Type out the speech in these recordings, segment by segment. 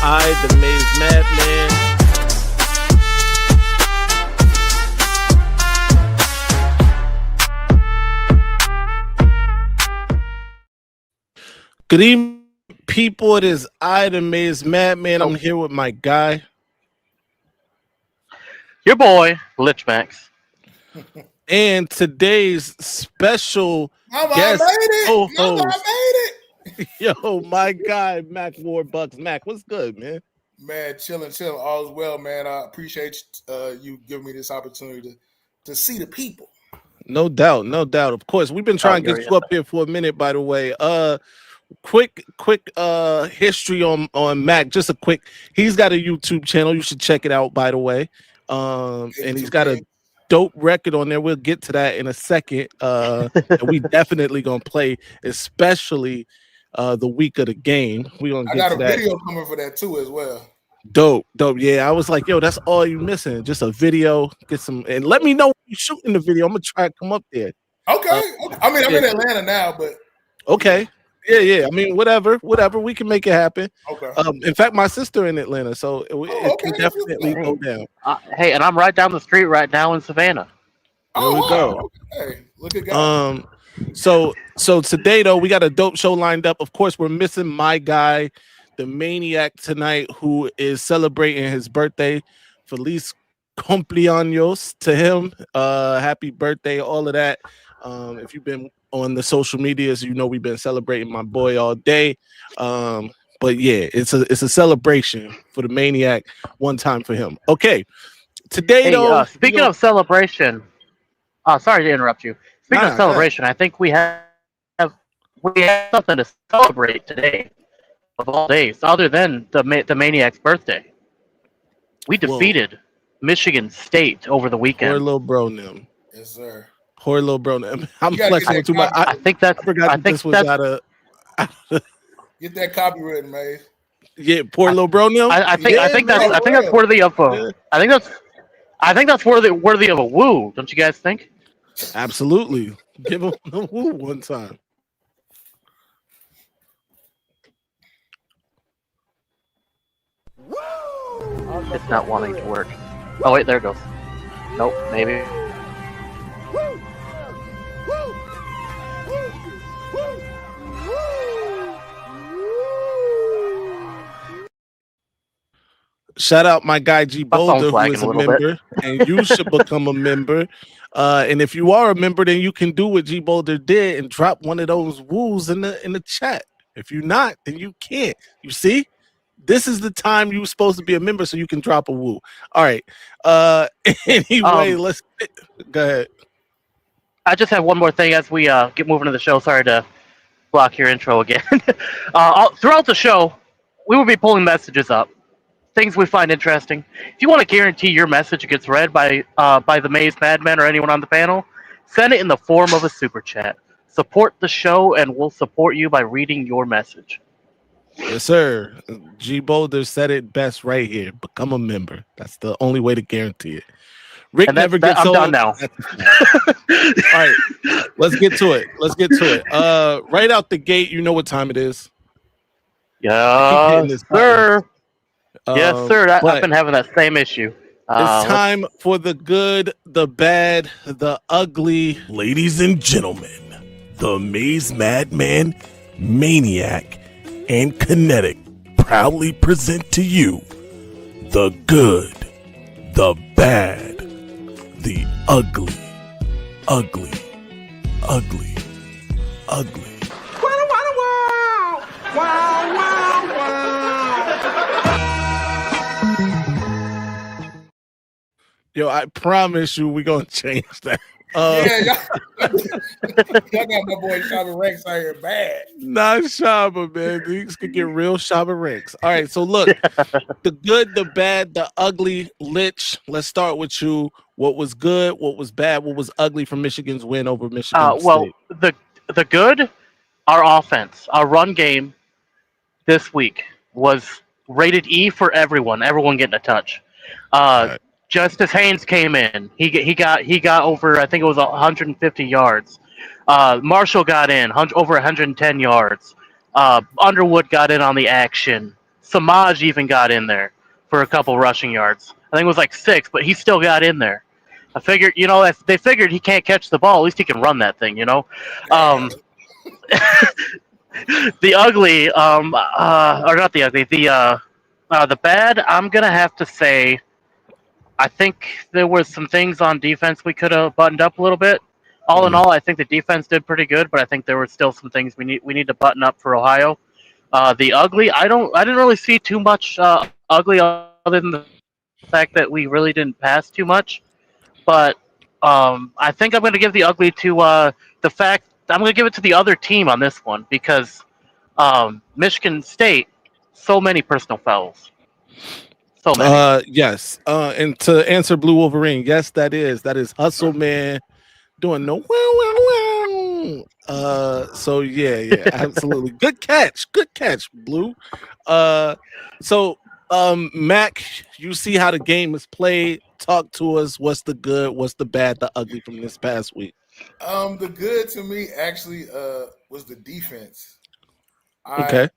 The Maize Madman. Good evening, people. It is the Maize Madman. I'm here with my guy. Your boy, Lich Max. And today's special guest co-host. Yo, my guy, Mac Warbucks. Mac, what's good, man? Man, chilling. All is well, man. I appreciate you giving me this opportunity to see the people. No doubt. Of course, we've been trying to get you up here for a minute, by the way. Quick history on Mac. Just a quick. He's got a YouTube channel. You should check it out, by the way. And he's got a dope record on there. We'll get to that in a second. And we definitely gonna play, especially the week of the game. I got a video coming for that too as well. Dope. Yeah, I was like, yo, that's all you missing. Just a video. Get some, and let me know when you're shooting the video. I'm gonna try to come up there. Okay. I mean, I'm in Atlanta now, but okay. Yeah. I mean, whatever. We can make it happen. Okay. In fact, my sister in Atlanta, so it can definitely go down. Hey, and I'm right down the street right now in Savannah. There we go. Okay. Look at God. So today though, we got a dope show lined up. Of course, we're missing my guy, the Maniac, tonight, who is celebrating his birthday. Feliz cumpleaños to him. Happy birthday, all of that. If you've been on the social medias, you know we've been celebrating my boy all day. But yeah, it's a celebration for the Maniac, one time for him. Okay. Today though, speaking of celebration, sorry to interrupt you. Speaking of celebration, I think we have something to celebrate today of all days, other than the Maniac's birthday. We defeated Michigan State over the weekend. Poor little bro, Nim. Yes, sir. Poor little bro. I'm flexing too much. I forgot this was out of. Get that copyright, man. Yeah, poor little bro. I think that's worthy of a. I think that's worthy of a woo. Don't you guys think? Absolutely. Give him the woo one time. It's not wanting to work. Oh wait, there it goes. Nope, maybe. Shout out my guy G Boulder, who is a member, and you should become a member. And if you are a member, then you can do what G Boulder did and drop one of those woos in the chat. If you're not, then you can't. You see? This is the time you're supposed to be a member so you can drop a woo. All right. Anyway, let's go ahead. I just have one more thing as we get moving to the show. Sorry to block your intro again. Throughout the show, we will be pulling messages up, things we find interesting. If you want to guarantee your message gets read by the Maize Madman or anyone on the panel, send it in the form of a super chat. Support the show, and we'll support you by reading your message. Yes, sir. G Boulder said it best right here. Become a member. That's the only way to guarantee it. Rick never gets old. I'm done now. All right, let's get to it. Right out the gate, you know what time it is. Yes, sir. Yes, sir. I've been having that same issue. It's time for the good, the bad, the ugly. Ladies and gentlemen, the Maize Madman, Maniac, and Kinetic proudly present to you the good, the bad, the ugly. Yo, I promise you we're going to change that. Y'all got my boy Shabba Rex out here bad. Not Shabba, man. These could get real Shabba Rex. All right, so look, the good, the bad, the ugly. Lich, let's start with you. What was good? What was bad? What was ugly from Michigan's win over Michigan State? The good, our offense, our run game this week was rated E for everyone. Everyone getting a touch. Right. Justice Haynes came in. He got over, I think it was 150 yards. Marshall got in over 110 yards. Underwood got in on the action. Samaj even got in there for a couple rushing yards. I think it was like 6, but he still got in there. I figured, if they figured he can't catch the ball, at least he can run that thing. Damn. The ugly, or not the ugly, the bad. I'm gonna have to say, I think there was some things on defense we could have buttoned up a little bit. All in all, I think the defense did pretty good, but I think there were still some things we need to button up for Ohio. The ugly, I didn't really see too much ugly other than the fact that we really didn't pass too much. But I think I'm going to give the ugly to the fact I'm going to give it to the other team on this one because Michigan State, so many personal fouls, so many. Yes. And to answer Blue Wolverine, yes, that is Hustle Man doing no wow wow wow. So yeah, absolutely. Good catch, Blue. So Mac, you see how the game is played. Talk to us. What's the good? What's the bad? The ugly from this past week? The good to me actually was the defense. Okay.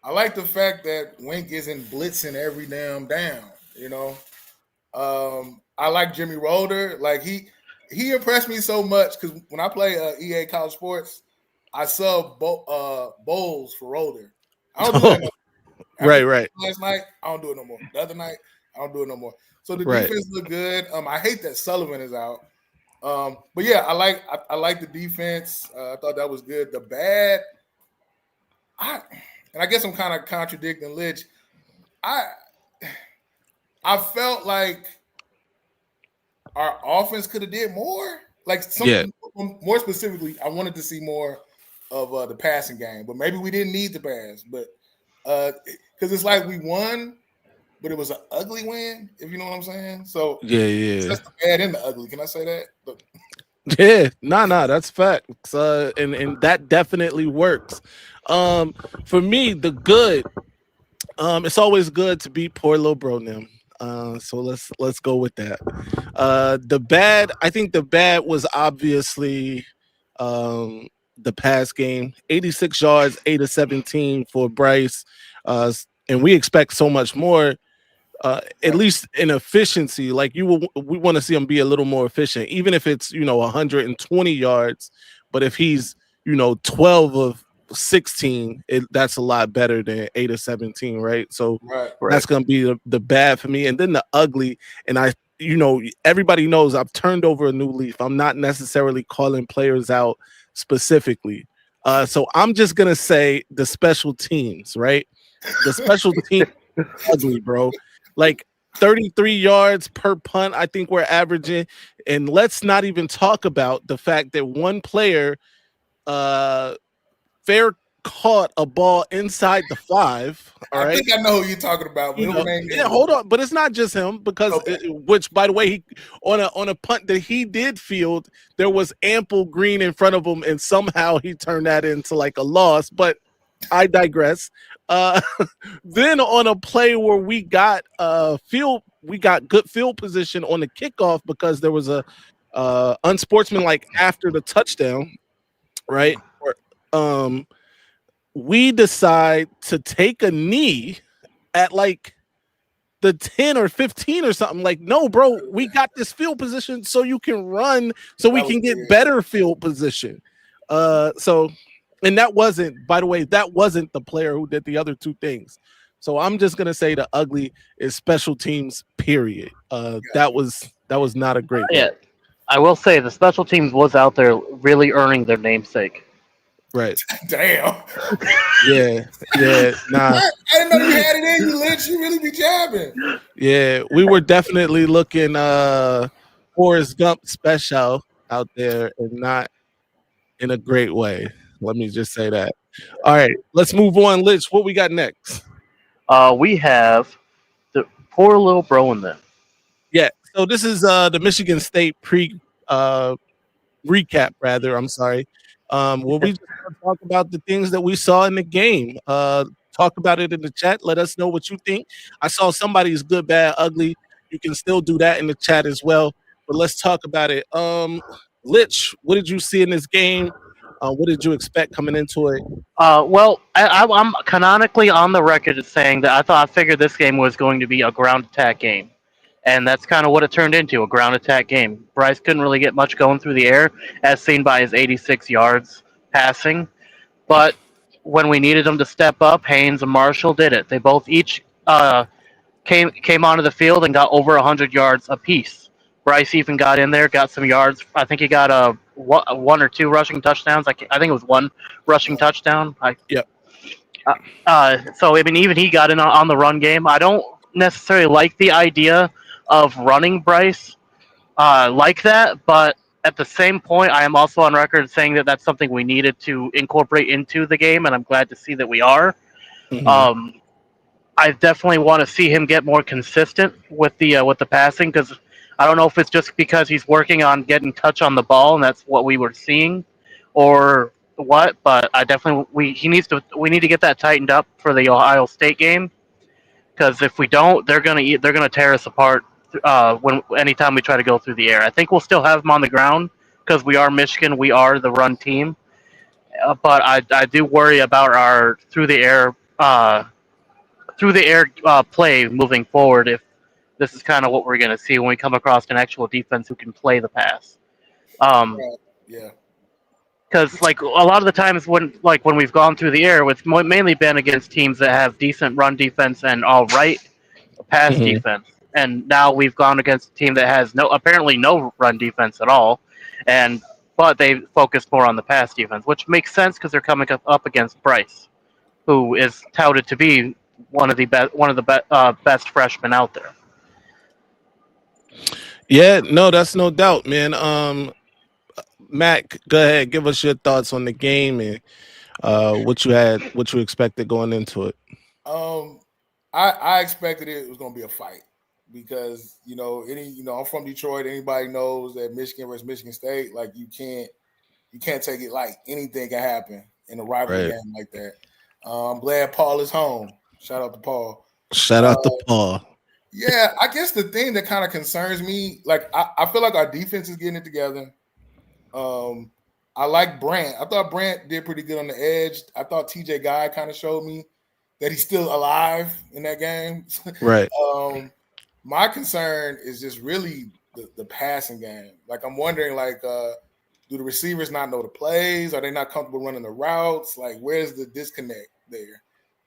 I like the fact that Wink isn't blitzing every damn down. I like Jimmy Roder. Like he impressed me so much because when I play EA College Sports, I sub bowls for Roder. I don't do that no more. Right. Last night, I don't do it no more. The other night, I don't do it no more. So the defense look good. I hate that Sullivan is out. But yeah, I like the defense. I thought that was good. The bad, I guess I'm kind of contradicting Lich. I felt like our offense could have did more. Like something more specifically, I wanted to see more of the passing game, but maybe we didn't need to pass. But because it's like we won, but it was an ugly win, if you know what I'm saying. So yeah, that's the bad and the ugly. Can I say that? But, yeah, nah, that's facts. And that definitely works. For me, the good. It's always good to beat poor little bro Nim. So let's go with that. The bad, I think the bad was obviously the pass game. 86 yards, 8 of 17 for Bryce. And we expect so much more. At least in efficiency, like we want to see him be a little more efficient, even if it's 120 yards. But if he's 12 of 16, that's a lot better than 8 of 17, right? So that's gonna be the bad for me. And then the ugly, and everybody knows I've turned over a new leaf. I'm not necessarily calling players out specifically. So I'm just gonna say the special teams, right? The special team ugly, bro. Like 33 yards per punt, I think we're averaging. And let's not even talk about the fact that one player fair caught a ball inside the 5. All right. I think I know who you're talking about. Hold on, but it's not just him because which, by the way, he on a punt that he did field, there was ample green in front of him, and somehow he turned that into like a loss. But I digress. Then on a play where we got good field position on the kickoff because there was a unsportsmanlike after the touchdown, right? We decide to take a knee at like the 10 or 15 or something. Like, no, bro, we got this field position so you can run, so we can get better field position. And that wasn't, by the way, that wasn't the player who did the other two things. So I'm just gonna say the ugly is special teams, period. That was not a great Yeah. I will say the special teams was out there really earning their namesake. Right. Damn. Yeah. Nah. I didn't know you had it in you, Lynch. You really be jabbing. Yeah, we were definitely looking Forrest Gump special out there and not in a great way. Let me just say that. All right, let's move on. Lich, what we got next? We have the poor little bro in them. Yeah, so this is the Michigan State recap, rather. I'm sorry. Where we just talk about the things that we saw in the game. Talk about it in the chat. Let us know what you think. I saw somebody's good, bad, ugly. You can still do that in the chat as well. But let's talk about it. Lich, what did you see in this game? What did you expect coming into it? Well, I'm canonically on the record as saying that I figured this game was going to be a ground attack game, and that's kind of what it turned into—a ground attack game. Bryce couldn't really get much going through the air, as seen by his 86 yards passing. But when we needed them to step up, Haynes and Marshall did it. They both each came onto the field and got over 100 yards apiece. Bryce even got in there, got some yards. I think he got one or two rushing touchdowns. I think it was one rushing touchdown. Yep. So I mean, even he got in on the run game. I don't necessarily like the idea of running Bryce like that, but at the same point, I am also on record saying that that's something we needed to incorporate into the game, and I'm glad to see that we are. Mhm. I definitely want to see him get more consistent with the passing, because I don't know if it's just because he's working on getting touch on the ball and that's what we were seeing, or what. But I definitely we need to get that tightened up for the Ohio State game, because if we don't, they're gonna tear us apart when anytime we try to go through the air. I think we'll still have them on the ground because we are Michigan, we are the run team, but I do worry about our through the air play moving forward if this is kind of what we're going to see when we come across an actual defense who can play the pass. Right. Yeah. Because like a lot of the times when we've gone through the air, it's mainly been against teams that have decent run defense and all right pass Mhm. defense. And now we've gone against a team that has apparently no run defense at all, but they focus more on the pass defense, which makes sense because they're coming up against Bryce, who is touted to be one of the best freshmen out there. Yeah, no, that's no doubt, man. Mac, go ahead, give us your thoughts on the game and what you expected going into it. Um, I expected it was going to be a fight because I'm from Detroit. Anybody knows that Michigan versus Michigan State, like you can't take it like anything can happen in a rivalry Right. game like that. I'm glad Paul is home. Shout out to Paul. Shout out to Paul. Yeah, I guess the thing that kind of concerns me, like I feel like our defense is getting it together. I like Brant. I thought Brant did pretty good on the edge. I thought TJ Guy kind of showed me that he's still alive in that game. Right. My concern is just really the passing game. Like I'm wondering, like, do the receivers not know the plays? Are they not comfortable running the routes? Like, where's the disconnect there?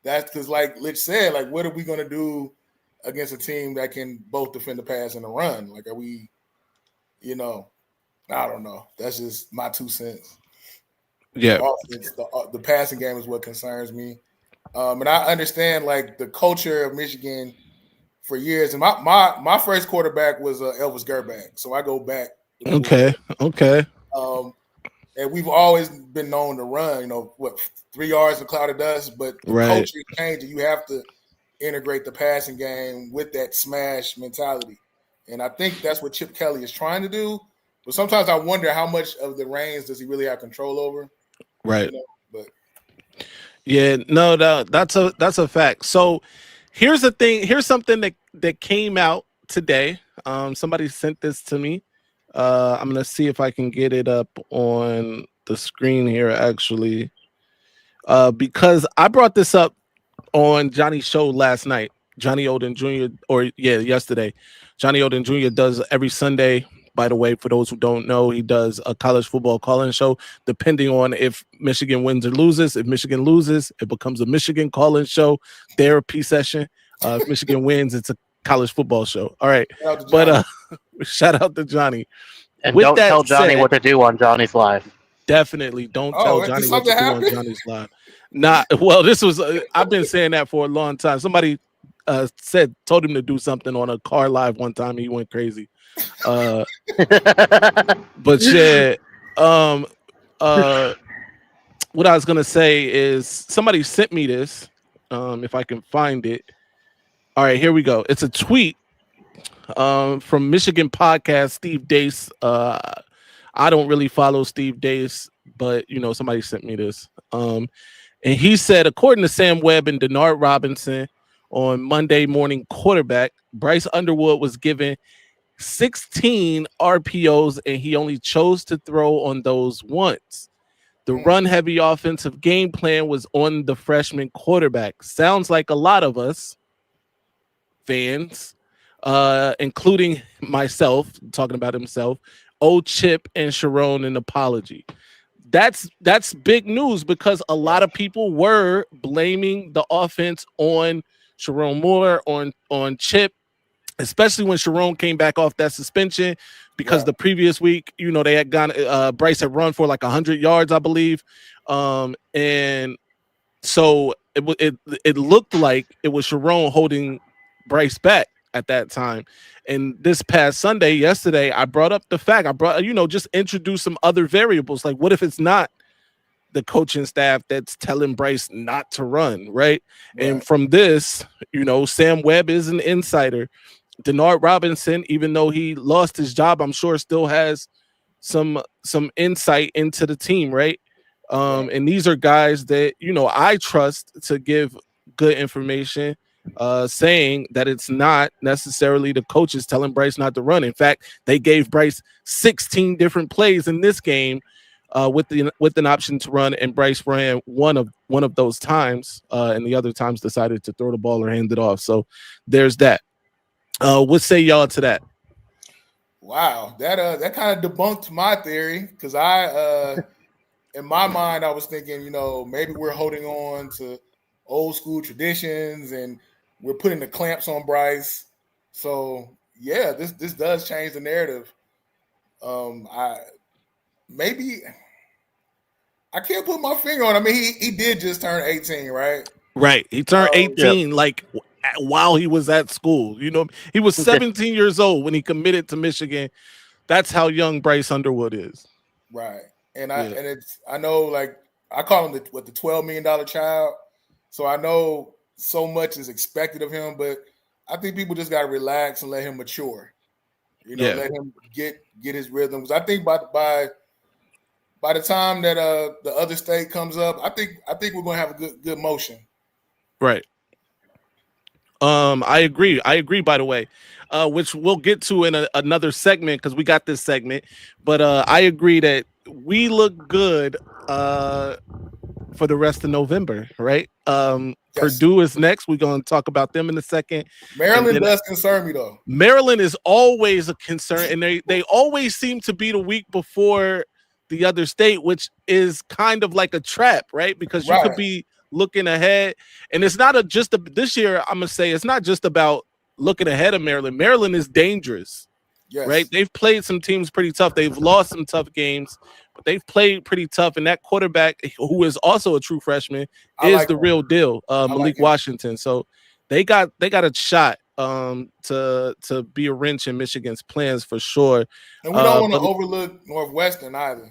That's because, like Lich said, like, what are we going to do against a team that can both defend the pass and the run? Like, are we, I don't know. That's just my 2 cents. Yeah. The passing game is what concerns me. And I understand, like, the culture of Michigan for years. And my first quarterback was Elvis Gerback. So I go back. Okay. And we've always been known to run, 3 yards in a cloud of dust. But the culture is changing. You have to integrate the passing game with that smash mentality. And I think that's what Chip Kelly is trying to do. But sometimes I wonder how much of the reins does he really have control over? Right. But yeah, no, that's a fact. So here's the thing. Here's something that came out today. Somebody sent this to me. I'm gonna see if I can get it up on the screen here, actually. Because I brought this up on Johnny's show last night. Johnny Oden Jr. Yesterday. Johnny Oden Jr. does every Sunday. By the way, for those who don't know, he does a college football call-in show, depending on if Michigan wins or loses. If Michigan loses, it becomes a Michigan call-in show, therapy session. If Michigan wins, it's a college football show. All right. But shout out to Johnny. And don't tell Johnny what to do on Johnny's Live. Definitely don't tell Johnny what to do on Johnny's Live. Well, this was I've been saying that for a long time. Somebody told him to do something on a car live one time. He went crazy. But yeah, what I was gonna say is somebody sent me this. If I can find it. All right, here we go. It's a tweet from Michigan podcast Steve Dace. I don't really follow Steve Dace, but somebody sent me this. And he said, according to Sam Webb and Denard Robinson on Monday Morning Quarterback, Bryce Underwood was given 16 RPOs and he only chose to throw on those once. The run-heavy offensive game plan was on the freshman quarterback. Sounds like a lot of us fans, including myself, talking about himself, owe Chip and Sharon an apology. That's big news because a lot of people were blaming the offense on Sharon Moore, on Chip, especially when Sharon came back off that suspension, because the previous week, they had gone, Bryce had run for like 100 yards, I believe. And so it looked like it was Sharon holding Bryce back at that time. And this past yesterday, I brought up the fact, just introduce some other variables. Like, what if it's not the coaching staff that's telling Bryce not to run, right? And from this, Sam Webb is an insider. Denard Robinson, even though he lost his job, I'm sure still has some insight into the team, right? And these are guys that, I trust to give good information, saying that it's not necessarily the coaches telling Bryce not to run. In fact, they gave Bryce 16 different plays in this game with an option to run, and Bryce ran one of those times, and the other times decided to throw the ball or hand it off. So there's that. What say y'all to that? Wow, that kind of debunked my theory, because I in my mind I was thinking, maybe we're holding on to old school traditions and we're putting the clamps on Bryce. So yeah, this does change the narrative. I can't put my finger on it. I mean, he did just turn 18, right? Right. He turned 18 like while he was at school. He was 17 years old when he committed to Michigan. That's how young Bryce Underwood is. Right. And I know, like, I call him the $12 million child. So I know so much is expected of him, but I think people just got to relax and let him mature. Let him get his rhythms. I think by the time that the other state comes up, I think we're going to have a good motion. Right. I agree. By the way, which we'll get to in another segment, because we got this segment. But I agree that we look good for the rest of November, right? Yes. Purdue is next. We're going to talk about them in a second. Maryland does concern me, though. Maryland is always a concern, and they always seem to be the week before the other state, which is kind of like a trap, right? Because you could be looking ahead, and it's not this year. I'm gonna say it's not just about looking ahead of Maryland. Maryland is dangerous, right? They've played some teams pretty tough. They've lost some tough games, but they've played pretty tough. And that quarterback, who is also a true freshman, is the real deal, Malik Washington. So they got a shot to be a wrench in Michigan's plans for sure. And we don't want to overlook Northwestern either.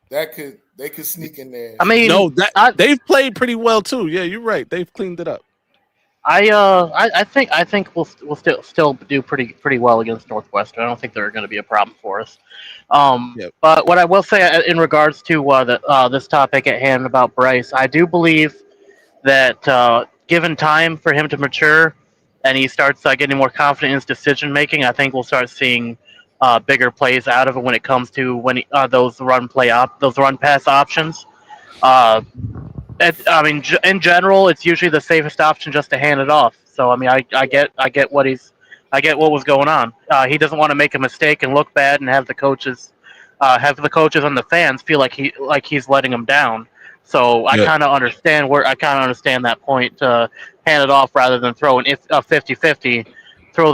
They could sneak in there. I mean, they've played pretty well too. Yeah, you're right. They've cleaned it up. I think we'll still do pretty well against Northwestern. I don't think they're going to be a problem for us. But what I will say in regards to this topic at hand about Bryce, I do believe that given time for him to mature and he starts getting more confident in his decision making, I think we'll start seeing bigger plays out of it when it comes to those run pass options. In general, it's usually the safest option just to hand it off. So I mean, I get what was going on. He doesn't want to make a mistake and look bad and have the coaches and the fans feel like he's letting them down. So I kind of understand that point to hand it off rather than throwing 50-50. Go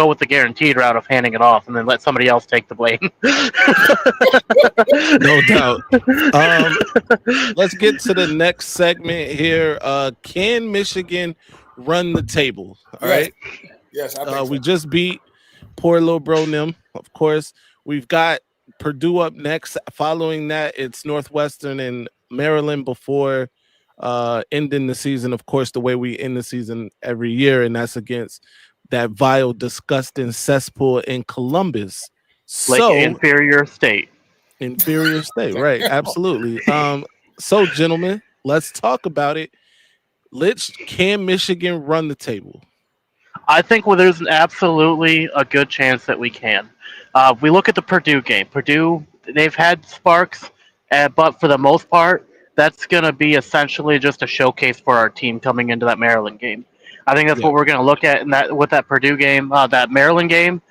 with the guaranteed route of handing it off and then let somebody else take the blame. No doubt. Let's get to the next segment here. Can Michigan run the table? All right. Yes, I think so. We just beat poor little bro Nim, of course. We've got Purdue up next. Following that, it's Northwestern and Maryland before ending the season, of course, the way we end the season every year, and that's against that vile, disgusting cesspool in Columbus. Like inferior state, right? Absolutely. So, gentlemen, let's talk about it. Can Michigan run the table? I think there's absolutely a good chance that we can. We look at the Purdue game. Purdue, they've had sparks, But for the most part, that's going to be essentially just a showcase for our team coming into that Maryland game. I think that's Yeah. what we're going to look at in that with that Purdue game, that Maryland game.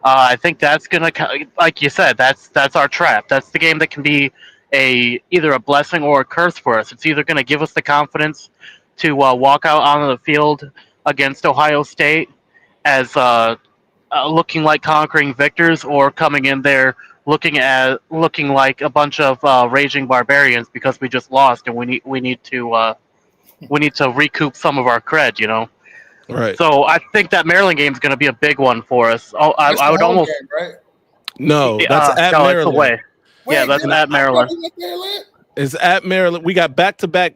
I think that's going to, like you said, that's our trap. That's the game that can be either a blessing or a curse for us. It's either going to give us the confidence to walk out onto the field against Ohio State as looking like conquering victors, or coming in there looking like a bunch of raging barbarians because we just lost and we need to recoup some of our cred, you know. Right. So I think that Maryland game is going to be a big one for us. Oh, That's I the would home almost game, right? No, that's at no, it's Maryland. away. Yeah, Wait, that's then at I thought Maryland. we went there, Lit. It's at Maryland. We got back-to-back.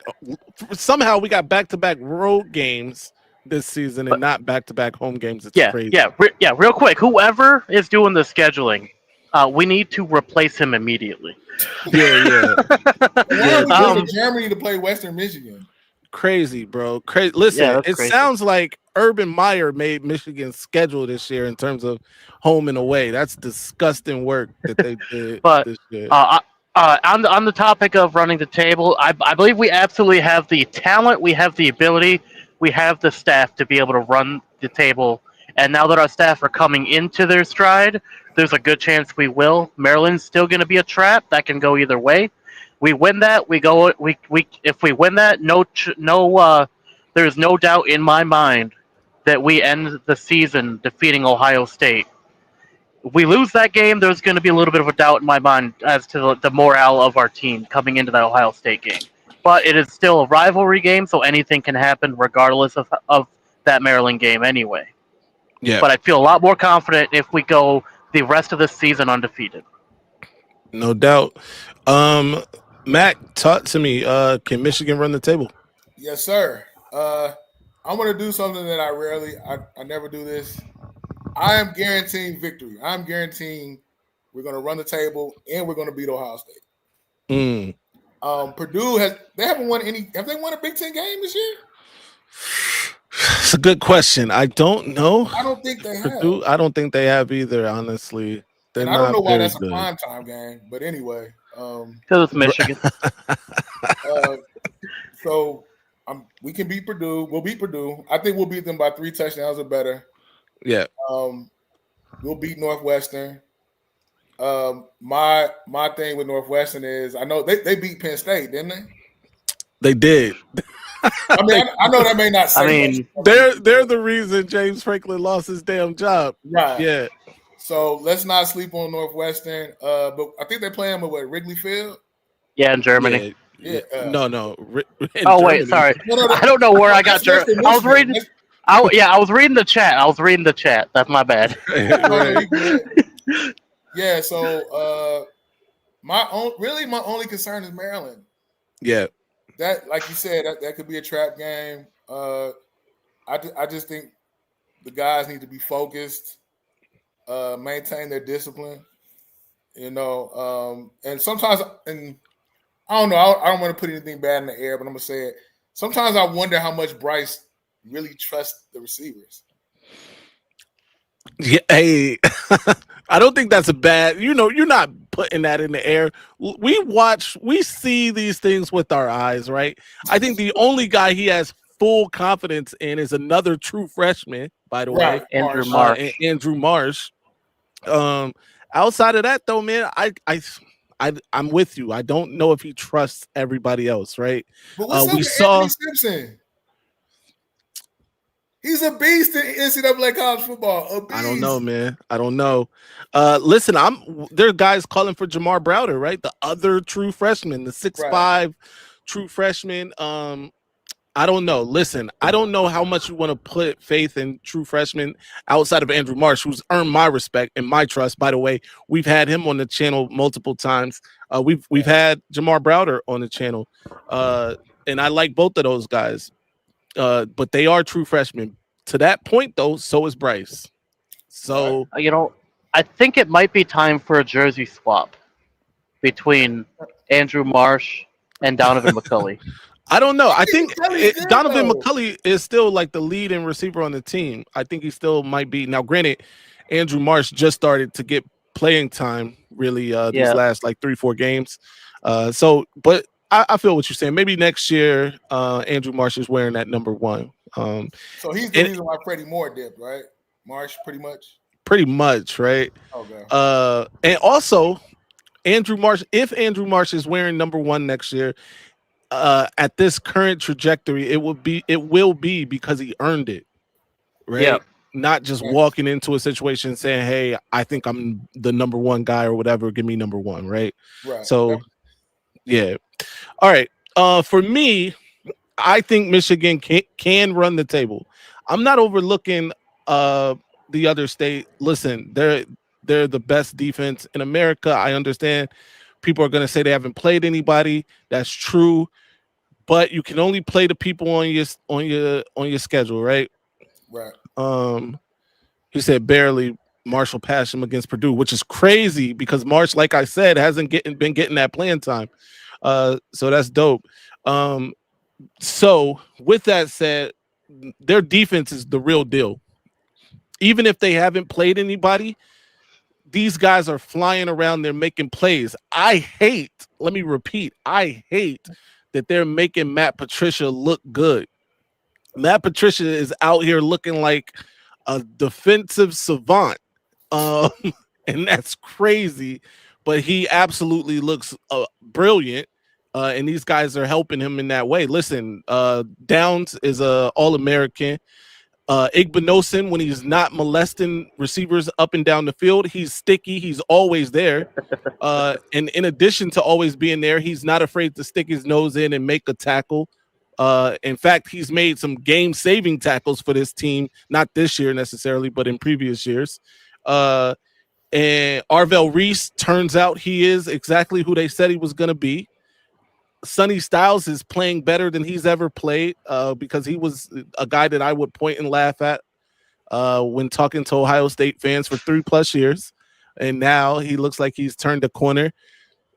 Somehow we got back-to-back road games this season and not back-to-back home games. It's crazy. Yeah. Real quick, whoever is doing the scheduling, we need to replace him immediately. Yeah. Why are we going Um, to Germany to play Western Michigan? Crazy, bro. Crazy. Listen, that's it crazy. sounds like Urban Meyer made Michigan's schedule this year in terms of home and away. That's disgusting work that they did But this year. on the topic of running the table, I believe we absolutely have the talent, we have the ability, we have the staff to be able to run the table. And now that our staff are coming into their stride, there's a good chance we will. Maryland's still going to be a trap that can go either way. We win that, we go. We if we win that, there's no doubt in my mind that we end the season defeating Ohio State. If we lose that game, there's going to be a little bit of a doubt in my mind as to the morale of our team coming into that Ohio State game. But it is still a rivalry game, so anything can happen regardless of that Maryland game anyway. Yeah. But I feel a lot more confident if we go the rest of the season undefeated. No doubt. Mac, talk to me. Can Michigan run the table? Yes, sir. I'm going to do something that I never do this. I am guaranteeing victory. I'm guaranteeing we're going to run the table and we're going to beat Ohio State. Purdue have they won a Big Ten game this year? It's a good question. I don't know. I don't think they Purdue, have. I don't think they have either, honestly. And I don't know why that's a primetime game, but anyway. Because it's Michigan. So we can beat Purdue. We'll beat Purdue. I think we'll beat them by 3 touchdowns or better. Yeah. We'll beat Northwestern. My thing with Northwestern is I know they beat Penn State, didn't they? They did. I mean, I know that may not say much. They're the reason James Franklin lost his damn job. Right. Yeah. So let's not sleep on Northwestern. But I think they're playing with Wrigley Field. Yeah, in Germany. Yeah. Yeah. No. Wait, sorry. No. I don't know where I got Germany. I was Michigan. reading. I was reading the chat. That's my bad. Right. Yeah. So my only concern is Maryland. Yeah. That, like you said, that could be a trap game. I just think the guys need to be focused, maintain their discipline, and sometimes, and I don't know, I don't want to put anything bad in the air, but I'm gonna say it. Sometimes I wonder how much Bryce really trusts the receivers. Yeah, hey, I don't think that's a bad. You're not putting that in the air. We see these things with our eyes, right? I think the only guy he has full confidence in is another true freshman, by the way, Andrew Marsh. Andrew Marsh. Outside of that, though, man, I'm with you. I don't know if he trusts everybody else, right? But what's up with Anthony Simpson? He's a beast in NCAA college football. A beast. I don't know, man. I don't know. Listen, there are guys calling for Jamar Browder, right? The other true freshman, the 6'5" true freshman. I don't know. Listen, I don't know how much you want to put faith in true freshmen outside of Andrew Marsh, who's earned my respect and my trust. By the way, we've had him on the channel multiple times. We've had Jamar Browder on the channel, and I like both of those guys. But they are true freshmen. To that point, though, so is Bryce. So I think it might be time for a jersey swap between Andrew Marsh and Donovan McCulley. I don't know. I think Donovan McCulley is still like the leading receiver on the team. I think he still might be. Now, granted, Andrew Marsh just started to get playing time really these last like 3-4 games. But I feel what you're saying. Maybe next year, Andrew Marsh is wearing that number 1. So he's the reason why Freddie Moore dipped, right? Marsh, pretty much. Pretty much, right? Okay. And also Andrew Marsh, if Andrew Marsh is wearing number 1 next year, at this current trajectory, it will be because he earned it, right? Yeah. Not just walking into a situation saying, "Hey, I think I'm the number 1 guy or whatever. Give me number 1," right? Right. So, yeah. All right. For me, I think Michigan can run the table. I'm not overlooking the other state. Listen, they're the best defense in America. I understand people are going to say they haven't played anybody. That's true, but you can only play the people on your schedule, right? Right. He said barely. Marshall passed him against Purdue, which is crazy because Marsh, like I said, hasn't been getting that playing time. So that's dope. So with that said, their defense is the real deal. Even if they haven't played anybody, these guys are flying around there making plays. Let me repeat, I hate that they're making Matt Patricia look good. Matt Patricia is out here looking like a defensive savant. And that's crazy, but he absolutely looks brilliant. And these guys are helping him in that way. Listen, Downs is a All-American. Igbinosun, when he's not molesting receivers up and down the field, he's sticky. He's always there. And in addition to always being there, he's not afraid to stick his nose in and make a tackle. In fact, he's made some game-saving tackles for this team, not this year necessarily, but in previous years. And Arvell Reese, turns out he is exactly who they said he was going to be. Sonny Styles is playing better than he's ever played because he was a guy that I would point and laugh at when talking to Ohio State fans for 3+ years. And now he looks like he's turned a corner.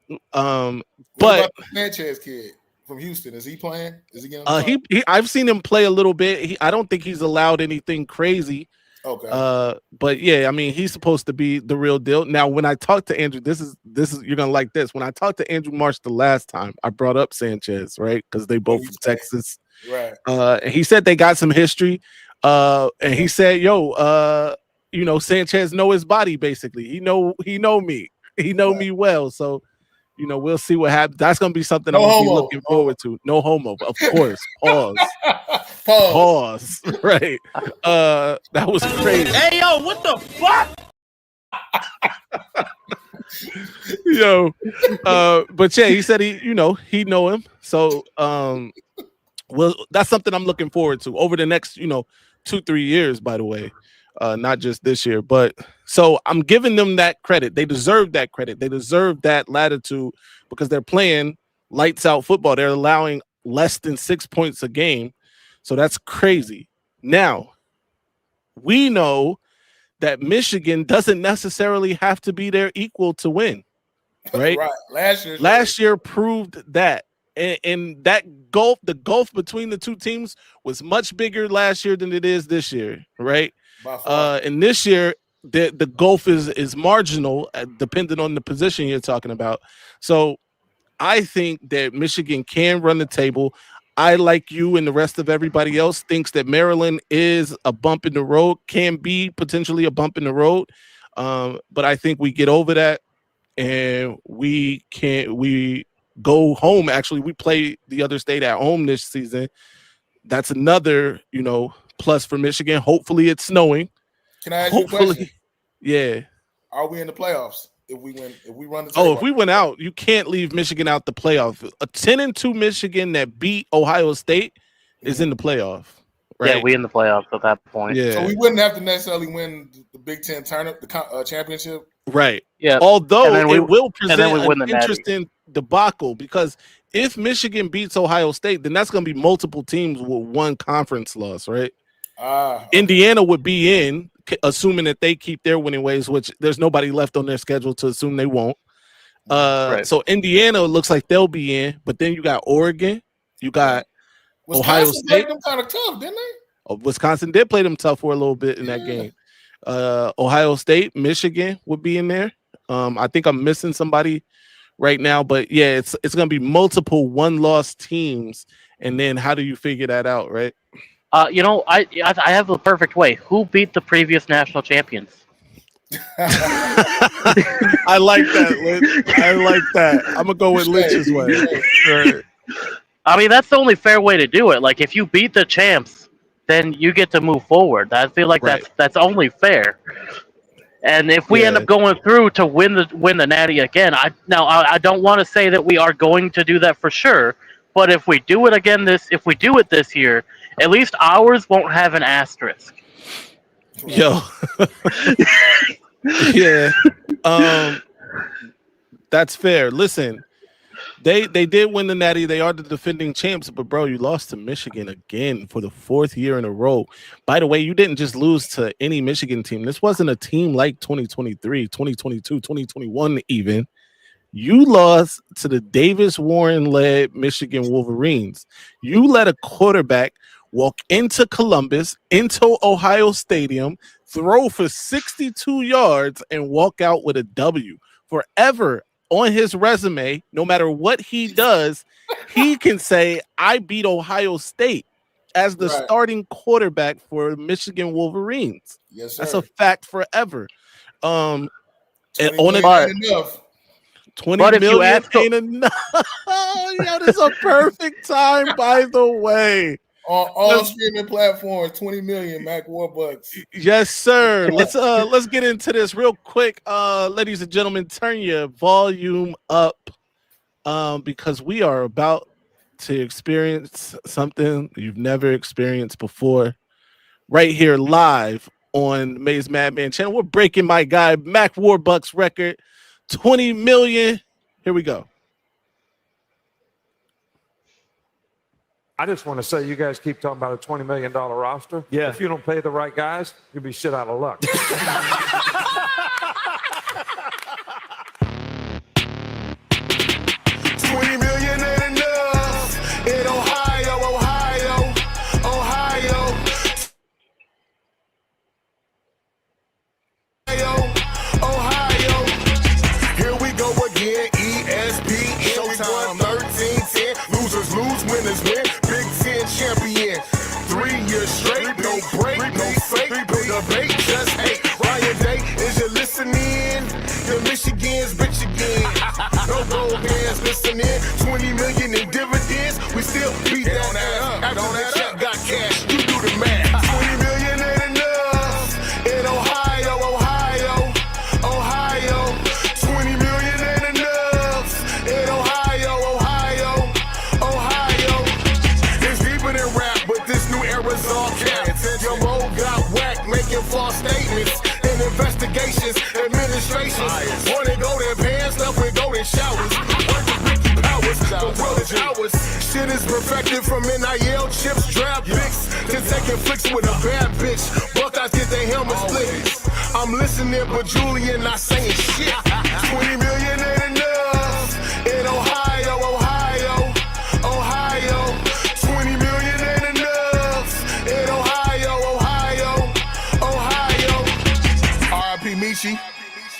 What about the Sanchez kid from Houston? Is he playing? Is he getting I've seen him play a little bit. I don't think he's allowed anything crazy. Okay. But yeah, I mean, he's supposed to be the real deal. Now, when I talked to Andrew, this is you're gonna like this. When I talked to Andrew Marsh the last time, I brought up Sanchez, right? Because they both from Texas. Right. And he said they got some history. And he said, Sanchez know his body basically. He know me. He know me well. So, we'll see what happens. That's gonna be something I'm gonna be looking forward to. No homo, of course. Pause. Pause. Right. That was crazy. Hey yo, what the fuck? But yeah, he said he know him. So well, that's something I'm looking forward to over the next 2-3 years, by the way. Not just this year, but so I'm giving them that credit. They deserve that credit. They deserve that latitude because they're playing lights out football. They're allowing less than 6 points a game. So that's crazy. Now, we know that Michigan doesn't necessarily have to be their equal to win, right? Right. Last year proved that. And that the gulf between the two teams was much bigger last year than it is this year, right? And this year, the gulf is marginal, depending on the position you're talking about. So I think that Michigan can run the table. I, like you and the rest of everybody else, thinks that Maryland is a bump in the road, can be potentially a bump in the road. But I think we get over that and we go home. Actually, we play the other state at home this season. That's another, plus for Michigan. Hopefully it's snowing. Can I ask you a question? Yeah. Are we in the playoffs if we run the table? Oh, if we went out, you can't leave Michigan out the playoff. A 10-2 Michigan that beat Ohio State is in the playoff. Right? Yeah, we in the playoffs at that point. Yeah. So we wouldn't have to necessarily win the Big Ten tournament, the championship. Right. Yeah. Although it will present an interesting debacle because if Michigan beats Ohio State, then that's going to be multiple teams with one conference loss, right? Indiana would be in, assuming that they keep their winning ways, which there's nobody left on their schedule to assume they won't. Right. So Indiana looks like they'll be in, but then you got Oregon, you got Ohio State. Played them kind of tough, didn't they? Wisconsin did play them tough for a little bit in that game. Ohio State, Michigan would be in there. I think I'm missing somebody right now. But yeah, it's gonna be multiple one-loss teams, and then how do you figure that out, right? I have the perfect way. Who beat the previous national champions? I like that, Lich. I like that. I'm gonna go with Lich's way. Sure. I mean, that's the only fair way to do it. Like, if you beat the champs, then you get to move forward. I feel like Right. that's only fair. And if we end Yeah. up going through to win the Natty again, I don't want to say that we are going to do that for sure. But if we do it again if we do it this year, at least ours won't have an asterisk. Yo. Yeah. That's fair. Listen, they did win the Natty. They are the defending champs, but bro, you lost to Michigan again for the 4th year in a row. By the way, you didn't just lose to any Michigan team. This wasn't a team like 2023, 2022, 2021 even. You lost to the Davis Warren-led Michigan Wolverines. You let a quarterback walk into Columbus, into Ohio Stadium, throw for 62 yards, and walk out with a W. Forever on his resume, no matter what he does, he can say, I beat Ohio State as the starting quarterback for Michigan Wolverines. Yes, sir. That's a fact forever. And on it ain't enough. 20 But if you million ask- ain't enough. Yo, this is a perfect time, by the way. On all streaming platforms, 20 million Mac Warbucks. Yes, sir. Let's get into this real quick. Ladies and gentlemen, turn your volume up because we are about to experience something you've never experienced before. Right here live on Maize Madman channel. We're breaking my guy Mac Warbucks record. 20 million. Here we go. I just want to say, you guys keep talking about a $20 million roster. Yeah. If you don't pay the right guys, you'll be shit out of luck. 20 million ain't enough in Ohio. Here we go again, ESPN. We won 13-10. Losers lose, winners win. Big Ten champion. 3 years straight, no break, no fake, no debate, just hate. Ryan Day, is you listening? The Michigan's bitch again. No gold hands listening. 20 million in dividends. We still beat that after the check got cash. You do the math. 20 million ain't enough in Ohio. 20 million ain't enough in Ohio. It's deeper than rap, but this new era's all cap. Your mo got whacked, making false statements in investigations, administrations. Wanna go to pants, left with golden showers. Working Ricky Powers, the world is ours. Shit is perfected from NIL chips, draft picks, to taking flicks with a bad bitch. Buckeyes get their helmets split. I'm listening, but Julian not saying shit. 20 million ain't enough in Ohio. 20 million ain't enough in Ohio. R.I.P. Michi.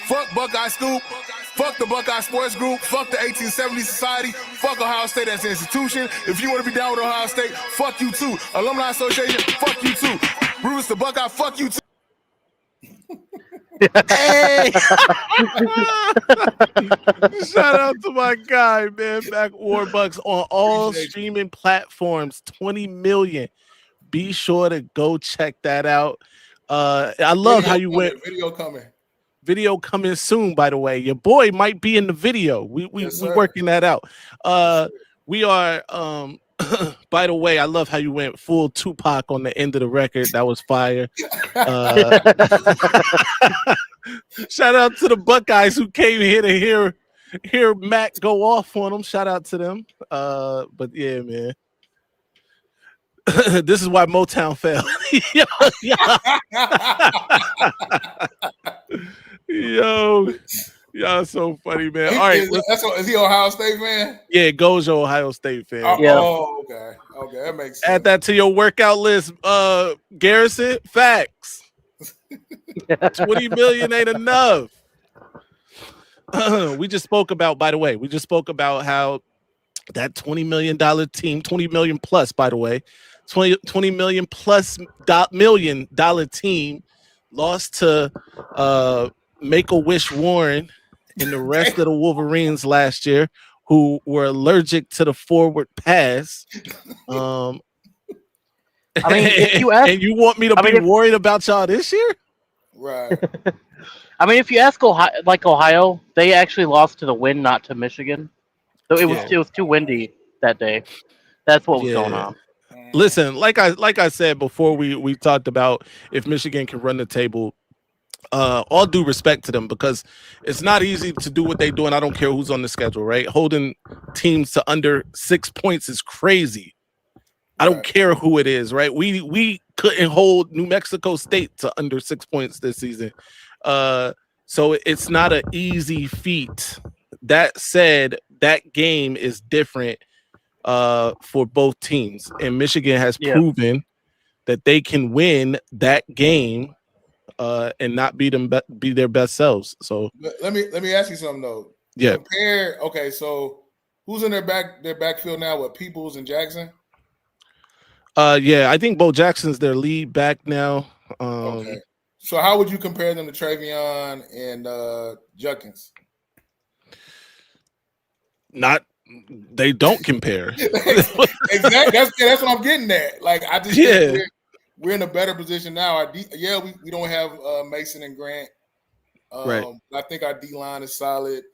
Fuck Buckeye Scoop. Fuck the Buckeye Sports Group. Fuck the 1870 Society. Fuck Ohio State as an institution. If you want to be down with Ohio State, fuck you too. Alumni Association, fuck you too. Bruce the Buckeye, fuck you too. Hey! Shout out to my guy, man. Mac Warbucks on all streaming platforms. 20 million. Be sure to go check that out. I love how you went. Video coming soon, by the way. Your boy might be in the video. We working that out. We are by the way, I love how you went full Tupac on the end of the record. That was fire. Shout out to the Buckeyes who came here to hear Mac go off on them. Shout out to them. But yeah, man. This is why Motown fell. Yo, y'all so funny, man. All right, is he Ohio State fan? Yeah, it goes to Ohio State fan. Oh, okay, that makes sense. Add that to your workout list, Garrison. Facts. 20 million ain't enough. we just spoke about, by the way, how that $20 million team, 20 million plus, by the way, 20 million plus million dollar team lost to Make-A-Wish Warren and the rest of the Wolverines last year, who were allergic to the forward pass. I mean, if you ask, and you want me to be worried about y'all this year? Right. I mean, if you ask Ohio, they actually lost to the wind, not to Michigan. So it was too windy that day. That's what was going on. Listen, like I said before, we talked about if Michigan can run the table. All due respect to them, because it's not easy to do what they do, and I don't care who's on the schedule, right? Holding teams to under 6 points is crazy. I don't care who it is, right? We couldn't hold New Mexico State to under 6 points this season. So it's not an easy feat. That said, that game is different for both teams, and Michigan has proven that they can win that game and not be their best selves. So let me ask you something though. Yeah. Okay, so who's in their backfield now with Peoples and Jackson? I think Bo Jackson's their lead back now. Okay. So how would you compare them to Travion and Judkins? They don't compare. Exactly. That's what I'm getting at. Like, I just think we're in a better position now. We don't have Mason and Grant. Right. I think our D line is solid.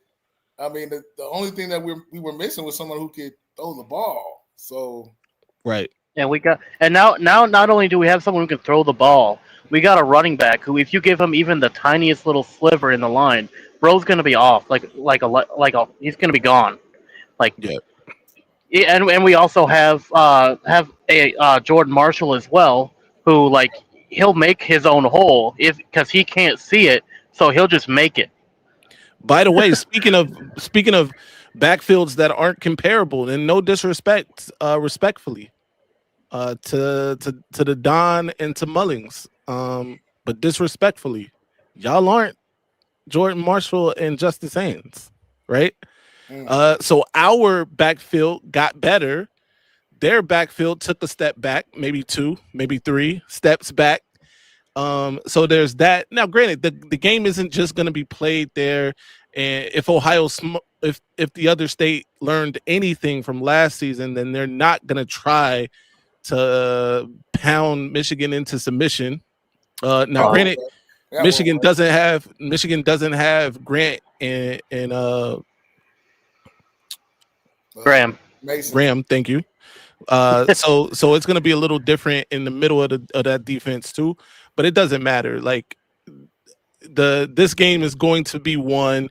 I mean, the only thing that we were missing was someone who could throw the ball. So right. And now not only do we have someone who can throw the ball, we got a running back who, if you give him even the tiniest little sliver in the line, bro's gonna be off. He's gonna be gone. And we also have a Jordan Marshall as well, who he'll make his own hole because he can't see it, so he'll just make it. By the way, speaking of backfields that aren't comparable, and no disrespect, respectfully, to the Don and to Mullings, but disrespectfully, y'all aren't Jordan Marshall and Justice Haynes, right? So our backfield got better. Their backfield took a step back, maybe 2, maybe 3 steps back. So there's that. Now, granted, the game isn't just going to be played there. And if if the other state learned anything from last season, then they're not going to try to pound Michigan into submission. Granted, Michigan doesn't have Grant and Graham, thank you. So it's going to be a little different in the middle of that defense too, but it doesn't matter. Like this game is going to be won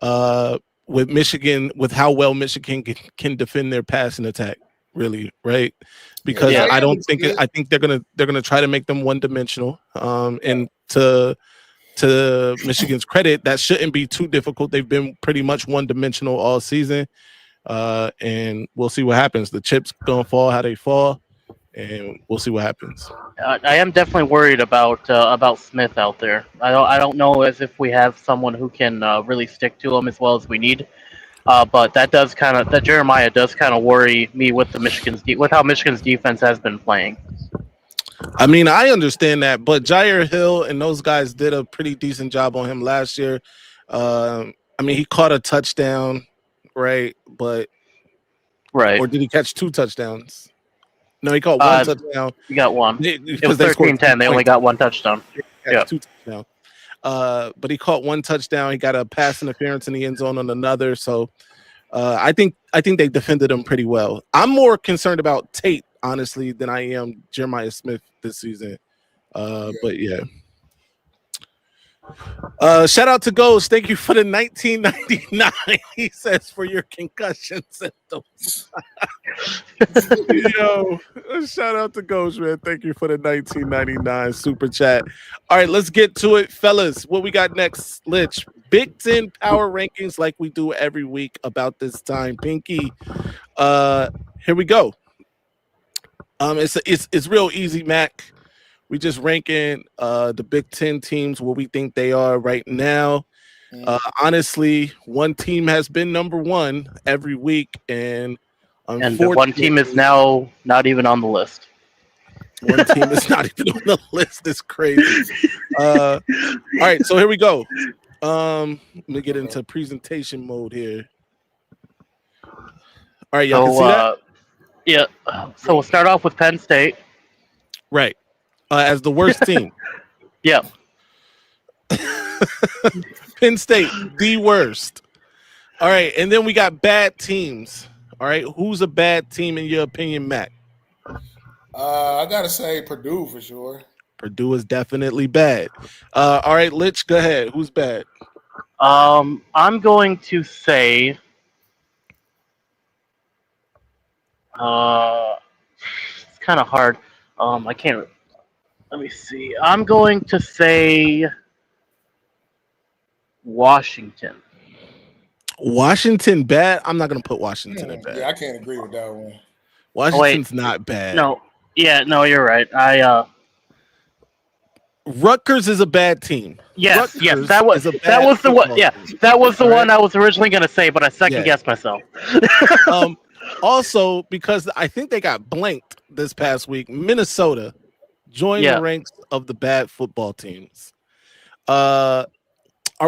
with Michigan, with how well Michigan can defend their passing attack, really, right? Because I think they're gonna try to make them one dimensional. And to Michigan's credit, that shouldn't be too difficult. They've been pretty much one dimensional all season. And we'll see what happens. The chips gonna fall how they fall, and we'll see what happens. I am definitely worried about Smith out there. I don't know as if we have someone who can really stick to him as well as we need. But that Jeremiah does kind of worry me with with how Michigan's defense has been playing. I mean, I understand that, but Jair Hill and those guys did a pretty decent job on him last year. I mean, he caught a touchdown. Right, or did he catch 2 touchdowns? No, he caught 1 touchdown. He got 1. It was 13-10. They only got 1 touchdown. Yeah, 2 touchdowns. But he caught 1 touchdown. He got a pass interference in the end zone on another. So I think they defended him pretty well. I'm more concerned about Tate, honestly, than I am Jeremiah Smith this season. But yeah. Shout out to Ghost. Thank you for the 1999. He says for your concussion symptoms. Yo, shout out to Ghost, man. Thank you for the 1999 super chat. All right, let's get to it, fellas. What we got next? Lich, Big Ten power rankings like we do every week about this time. Pinky, here we go. It's real easy, Mac. We just ranking the Big Ten teams where we think they are right now. Honestly, one team has been number one every week, and And the one team is now not even on the list. one team is not even on the list. It's crazy. All right, so here we go. Let me get into presentation mode here. All right, y'all can see that? Yeah. So we'll start off with Penn State. Right. As the worst team. Yeah. Penn State, the worst. All right, and then we got bad teams. All right, who's a bad team in your opinion, Matt? I gotta say Purdue for sure. Purdue is definitely bad. All right, Litch, go ahead. Who's bad? I'm going to say it's kind of hard. I can't. Let me see. I'm going to say Washington. Washington bad? I'm not going to put Washington at bad. Yeah, I can't agree with that one. Washington's not bad. No. Yeah, no, you're right. Rutgers is a bad team. Yes, Rutgers that was is a bad that was the one. football Yeah, team. that was the All one right? I was originally going to say, but I second guessed myself. Also, because I think they got blanked this past week, Minnesota joined the ranks of the bad football teams. Are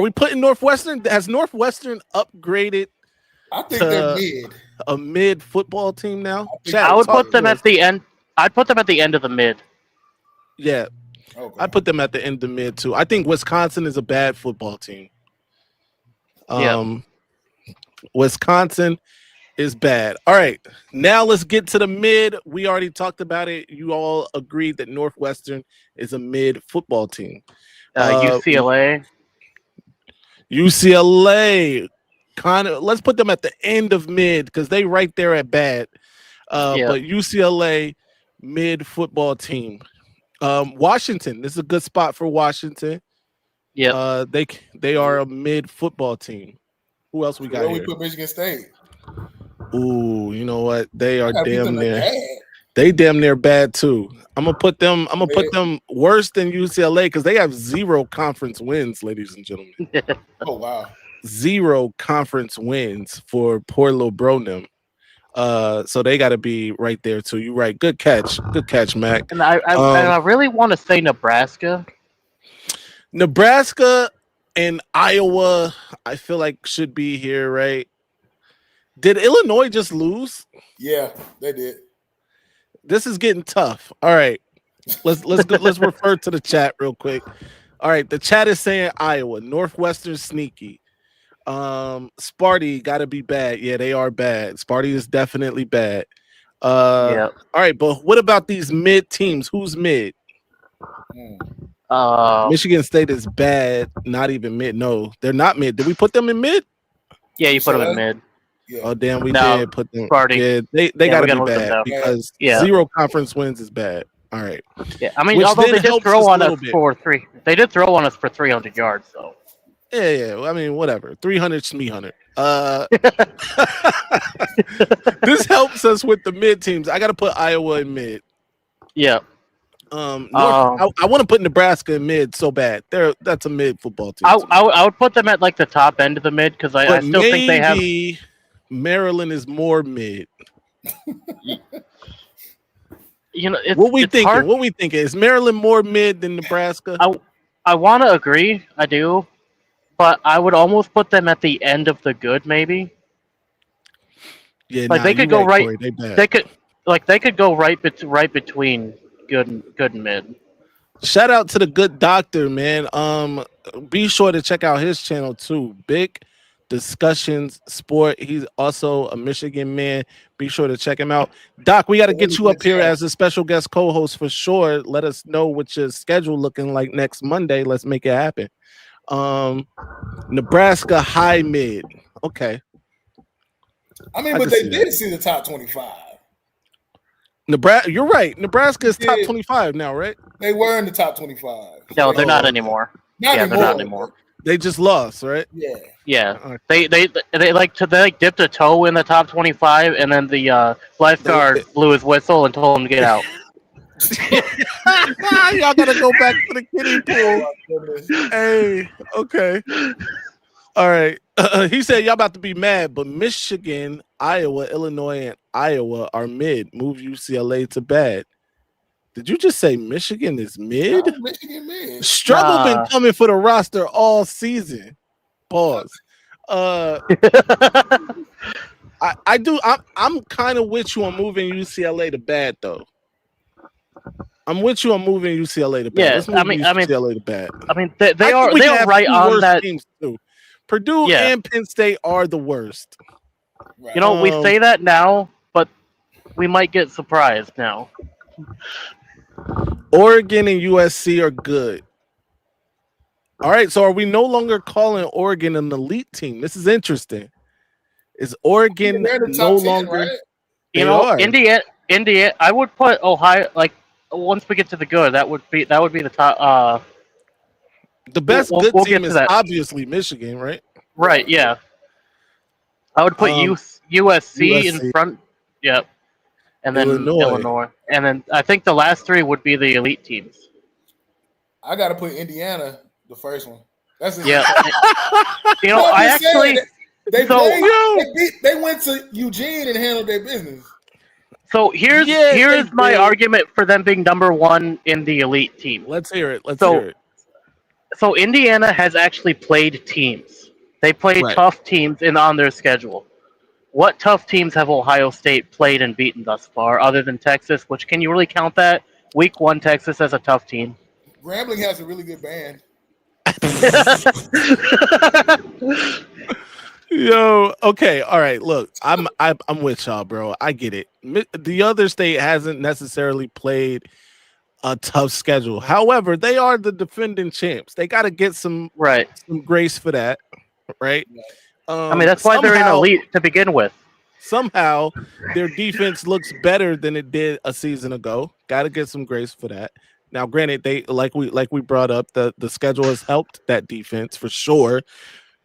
we putting Northwestern? Has Northwestern upgraded? I think they're mid. A mid football team now. I would put them at the end. I'd put them at the end of the mid. Yeah, okay. I'd put them at the end of the mid too. I think Wisconsin is a bad football team. Wisconsin is bad. All right, now let's get to the mid. We already talked about it. You all agreed that Northwestern is a mid football team. UCLA. Kind of. Let's put them at the end of mid because they right there at bad. But UCLA mid football team. Washington. This is a good spot for Washington. Yeah. They are a mid football team. Who else we got We here? put Michigan State. Ooh, you know what? They are damn near. Bad. They damn near bad too. I'm gonna put them worse than UCLA because they have 0 conference wins, ladies and gentlemen. Oh wow. 0 conference wins for poor little Bronem. So they got to be right there too. You're right. Good catch, Mac. And I really want to say Nebraska. Nebraska and Iowa, I feel like should be here, right? Did Illinois just lose? Yeah, they did. This is getting tough. All right, let's refer to the chat real quick. All right, the chat is saying Iowa, Northwestern sneaky. Sparty got to be bad. Yeah, they are bad. Sparty is definitely bad. All right, but what about these mid teams? Who's mid? Michigan State is bad. Not even mid. No, they're not mid. Did we put them in mid? Yeah, you put them in mid. Yeah. Oh damn, we did put them. Sparty. Yeah, they got to be bad because 0 conference wins is bad. All right. Yeah, I mean, although they did throw on us for 300 yards, so. Yeah. I mean, whatever. 300 Schmeehunter. This helps us with the mid teams. I got to put Iowa in mid. Yeah. I want to put Nebraska in mid so bad. That's a mid football team. I would put them at like the top end of the mid because I still think they have. Maryland is more mid. You know, what we thinking? hard. What we thinking? Is Maryland more mid than Nebraska? I want to agree. I do. But I would almost put them at the end of the good, maybe. Yeah, like they could go right. Corey, they could go right between good and mid. Shout out to the good doctor, man. Be sure to check out his channel too. Big Discussions Sport. He's also a Michigan man. Be sure to check him out. Doc, we got to get you up here as a special guest co-host for sure. Let us know what your schedule looking like next Monday. Let's make it happen. Nebraska high mid. Okay. I mean, but they did see the top 25. Nebraska, you're right. Nebraska is top 25 now, right? They were in the top 25. No, they're not anymore. They're not anymore. They just lost, right? Yeah. Yeah. They dipped a toe in the top 25, and then the lifeguard blew his whistle and told him to get out. Y'all gotta go back to the kiddie pool. Hey, okay. All right. He said y'all about to be mad, but Michigan, Iowa, Illinois, and Iowa are mid. Move UCLA to bad. Did you just say Michigan is mid? How's Michigan mid? Struggle been Nah. coming for the roster all season. Pause. I do. I'm kind of with you on moving UCLA to bad though. I'm with you on moving UCLA to bad. Yeah, Let's move UCLA to bad. I mean, they I are think we they can are have right two on worst that. teams too. Purdue Yeah. and Penn State are the worst. Right. You know, we say that now, but we might get surprised now. Oregon and USC are good. All right, so are we no longer calling Oregon an elite team? This is interesting. Is Oregon they're the no top 10, longer? right? They You know, are. Indiana. I would put Ohio like once we get to the good. That would be the top. The best we'll- good we'll team get to is that. obviously Michigan, right? Right. Yeah. I would put USC in USC. front. Yep. And then Illinois. And then I think the last three would be the elite teams. I got to put Indiana the first one. That's just Yeah. You know, No, I'm I just saying actually. they So- played, they went to Eugene and handled their business. So here's they my did. argument for them being number one in the elite team. Let's hear it. Let's So- hear it. So Indiana has actually played teams. They played Right. tough teams on their schedule. What tough teams have Ohio State played and beaten thus far, other than Texas? Which can you really count that? Week 1, Texas as a tough team. Grambling has a really good band. Yo, okay, all right. Look, I'm with y'all, bro. I get it. The other state hasn't necessarily played a tough schedule. However, they are the defending champs. They got to get some Right. grace for that, right? I mean, that's why they're in elite to begin with. Somehow, their defense looks better than it did a season ago. Got to get some grace for that. Now, granted, they like we brought up, the schedule has helped that defense for sure,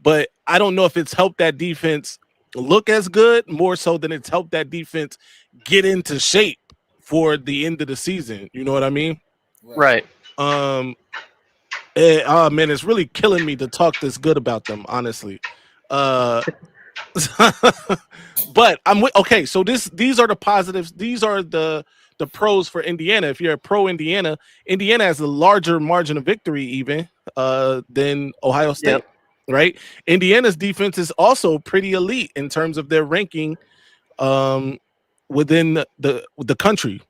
but I don't know if it's helped that defense look as good, more so than it's helped that defense get into shape for the end of the season. You know what I mean? Right. Oh man, it's really killing me to talk this good about them, honestly. But I'm okay. So these are the positives. These are the pros for Indiana. If you're a pro Indiana, Indiana has a larger margin of victory even than Ohio State. Yep. Right? Indiana's defense is also pretty elite in terms of their ranking within the country.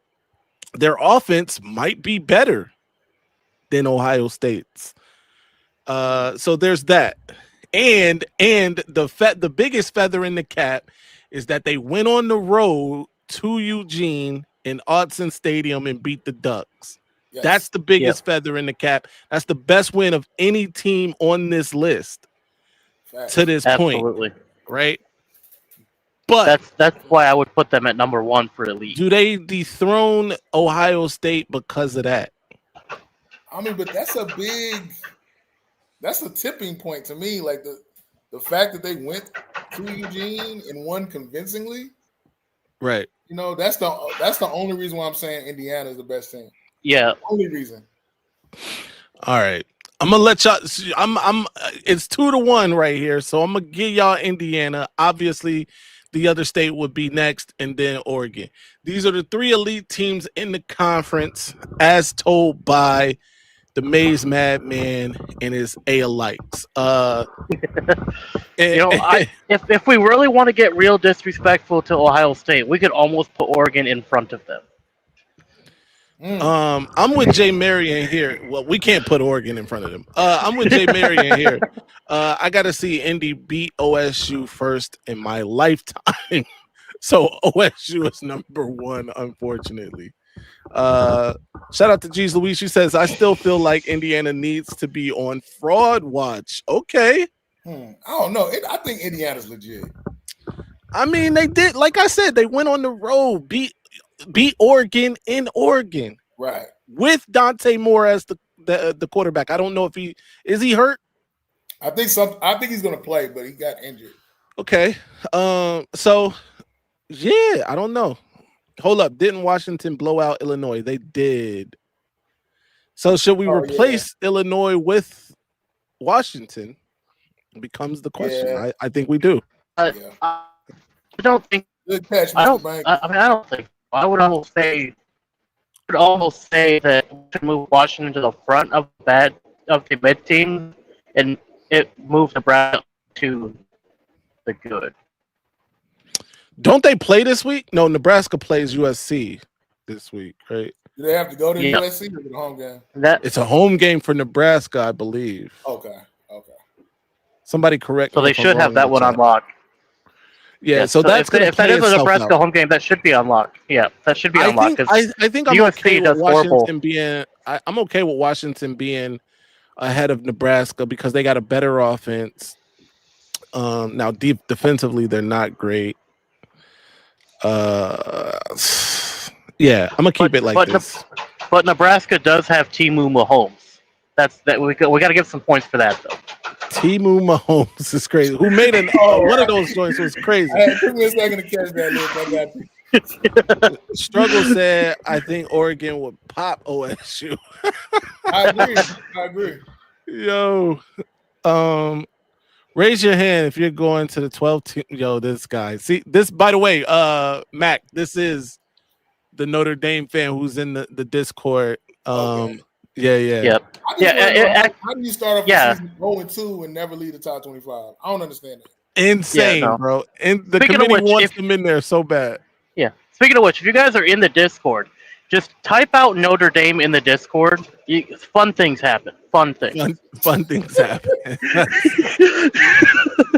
Their offense might be better than Ohio State's. So there's that. And the biggest feather in the cap is that they went on the road to Eugene in Autzen Stadium and beat the Ducks. Yes. That's the biggest feather in the cap. That's the best win of any team on this list Facts. to this Absolutely. point, right? But That's why I would put them at number one for elite. do they dethrone Ohio State because of that? I mean, but that's a tipping point to me. Like the fact that they went to Eugene and won convincingly. Right. You know, that's the only reason why I'm saying Indiana is the best team. Yeah. Only reason. All right. I'm gonna let y'all. It's 2-1 right here, so I'm gonna give y'all Indiana. Obviously, the other state would be next, and then Oregon. These are the three elite teams in the conference, as told by the Maize Madman and his A-likes. You know, if we really want to get real disrespectful to Ohio State, we could almost put Oregon in front of them. I'm with Jay Marion here. Well, we can't put Oregon in front of them. I'm with Jay Marion here. I got to see Indy beat OSU first in my lifetime. So OSU is number one, unfortunately. Shout out to G's Louise. She says, I still feel like Indiana needs to be on fraud watch. Okay. I don't know. I think Indiana's legit. I mean, they did, like I said, they went on the road, beat Oregon in Oregon. Right. With Dante Moore as the quarterback. I don't know if he hurt? I think he's gonna play, but he got injured. Okay. So yeah, I don't know. Hold up. Didn't Washington blow out Illinois? They did. So should we replace Illinois with Washington? becomes the question. Yeah. I think we do. I don't think. Good catch, I Mr. don't. Bank. I mean, I don't think. I would almost say. That we should move Washington to the front of the mid team, and it moved Nebraska to the good. Don't they play this week? No, Nebraska plays USC this week, right? Do they have to go to Yeah. USC or to the home game? It's a home game for Nebraska, I believe. Okay. Somebody correct So me they if I'm should wrong have in that the one chat. unlocked. Yeah, so that's if that is a Nebraska out. home game, that should be unlocked. Yeah, that should be I unlocked. think 'cause I think I'm USC okay with does Washington horrible. being. I'm okay with Washington being ahead of Nebraska because they got a better offense. Now defensively, they're not great. Yeah, I'm gonna keep it like this. But Nebraska does have Timu Mahomes. That we got to give some points for that though. Timu Mahomes is crazy. Who made one of those joints was crazy. It took me a second to catch that, Luke. I got you. Struggle said, I think Oregon would pop OSU. I agree. Yo, raise your hand if you're going to the 12 team. Yo, this guy. See this, by the way, Mac, this is the Notre Dame fan who's in the Discord. Okay. Yeah. Yep. How do you start off the season 0-2 and never lead the top 25? I don't understand that. Insane, bro. And the committee wants them in there so bad. Yeah. Speaking of which, if you guys are in the Discord, just type out Notre Dame in the Discord. Fun things happen. Fun things. Fun things happen.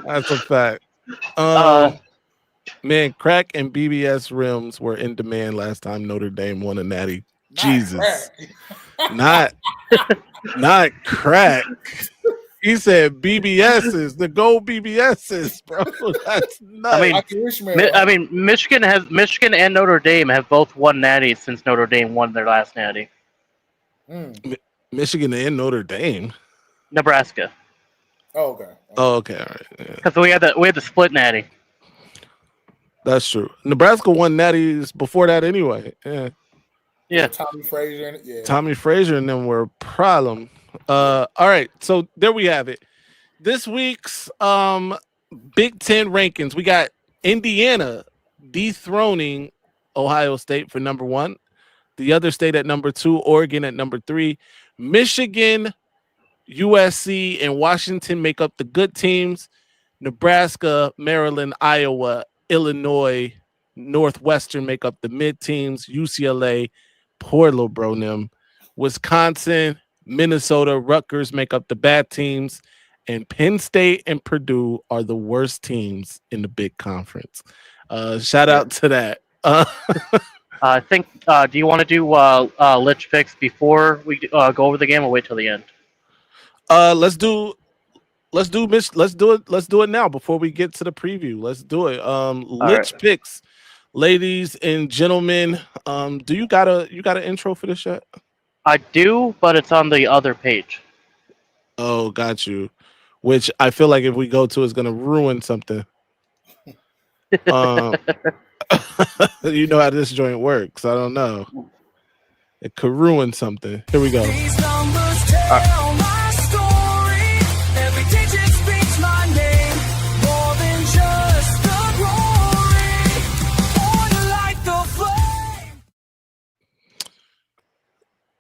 That's a fact. Man, crack and BBS rims were in demand last time Notre Dame won a natty. Jesus. Not crack. He said BBS's, the gold BBS's, bro. That's nuts. I mean, Michigan and Notre Dame have both won natties since Notre Dame won their last natty. Michigan and Notre Dame. Nebraska. Oh, okay. Oh, okay, all right. Because we had the split natty. That's true. Nebraska won natties before that anyway. Yeah. Tommy Frazier. Yeah. Tommy Frazier and them were a problem. All right, so there we have it. This week's Big Ten rankings. We got Indiana dethroning Ohio State for number 1. The other state at number 2, Oregon at number 3. Michigan, USC, and Washington make up the good teams. Nebraska, Maryland, Iowa, Illinois, Northwestern make up the mid teams. UCLA, poor little bro them. Wisconsin, Minnesota, Rutgers make up the bad teams. And Penn State and Purdue are the worst teams in the big conference. Shout out to that. I think. Do you want to do Lich picks before we go over the game, or wait till the end? Let's do it now before we get to the preview. Let's do it. Lich picks, ladies and gentlemen. Do you got an intro for this yet? I do, but it's on the other page. Oh, got you. Which I feel like if we go to, it's gonna ruin something. You know how this joint works. I don't know. It could ruin something. Here we go.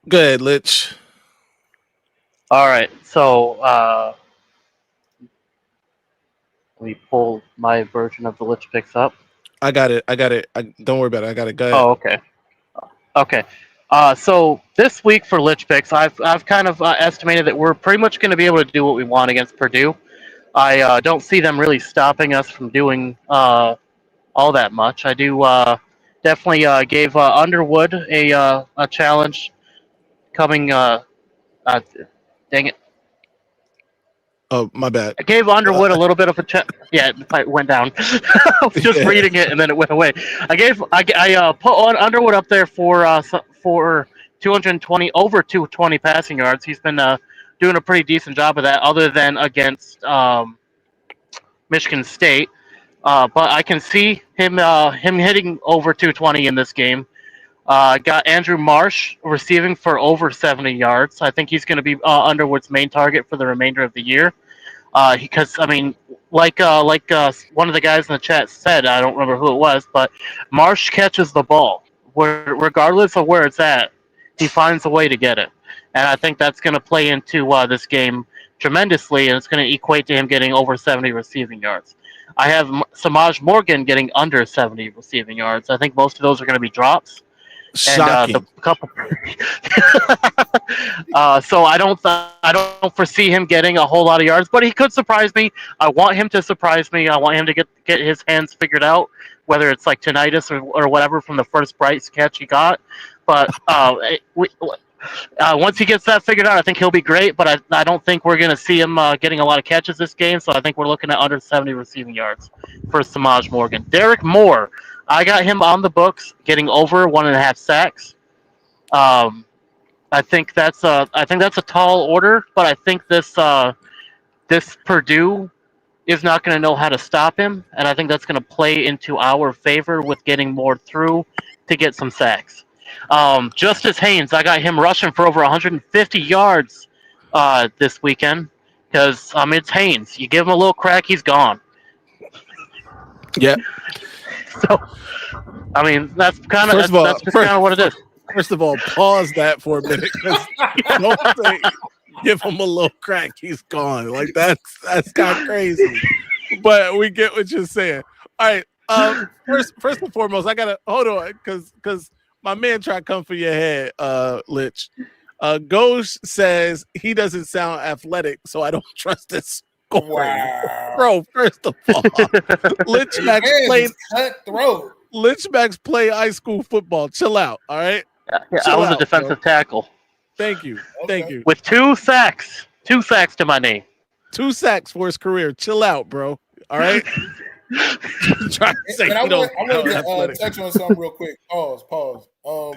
Go ahead, Lich. All right, so let me pull my version of the Lich picks up. I got it. Don't worry about it. I got it. Go ahead. Oh, okay. Okay. So this week for Lich picks, I've kind of estimated that we're pretty much going to be able to do what we want against Purdue. I don't see them really stopping us from doing all that much. I do definitely gave Underwood a challenge coming. Dang it. Oh, my bad. I gave Underwood a little bit of a check. Yeah, it went down. I was just reading it and then it went away. I put on Underwood up there for 220 over 220 passing yards. He's been doing a pretty decent job of that, other than against Michigan State. But I can see him hitting over 220 in this game. Got Andrew Marsh receiving for over 70 yards. I think he's going to be Underwood's main target for the remainder of the year. Because I mean, one of the guys in the chat said, I don't remember who it was, but Marsh catches the ball, regardless of where it's at, he finds a way to get it, and I think that's going to play into this game tremendously, and it's going to equate to him getting over 70 receiving yards. I have Samaj Morgan getting under 70 receiving yards. I think most of those are going to be drops. Shocking. And the couple. So I don't foresee him getting a whole lot of yards, but he could surprise me. I want him to surprise me. I want him to get his hands figured out, whether it's like tinnitus or whatever from the first bright catch he got. But once he gets that figured out, I think he'll be great. But I don't think we're going to see him getting a lot of catches this game. So I think we're looking at under 70 receiving yards for Samaj Morgan. Derek Moore, I got him on the books getting over 1.5 sacks. I think that's a tall order, but I think this Purdue is not going to know how to stop him, and I think that's going to play into our favor with getting more through to get some sacks. Justice Haynes, I got him rushing for over 150 yards this weekend because it's Haynes. You give him a little crack, he's gone. Yeah. So, I mean, that's just kind of what it is. First of all, pause that for a minute. Don't say, give him a little crack, he's gone. Like that's kind of crazy. But we get what you're saying. All right. First and foremost, I gotta hold on because my man tried to come for your head, Lich. Ghost says he doesn't sound athletic, so I don't trust this. Wow. Bro, first of all, Lynchbacks play high school football. Chill out, all right? Yeah, I was a defensive tackle. Thank you. Thank you. With 2 sacks. 2 sacks to my name. 2 sacks for his career. Chill out, bro. All right? Trying to say I want to touch on something real quick. Pause.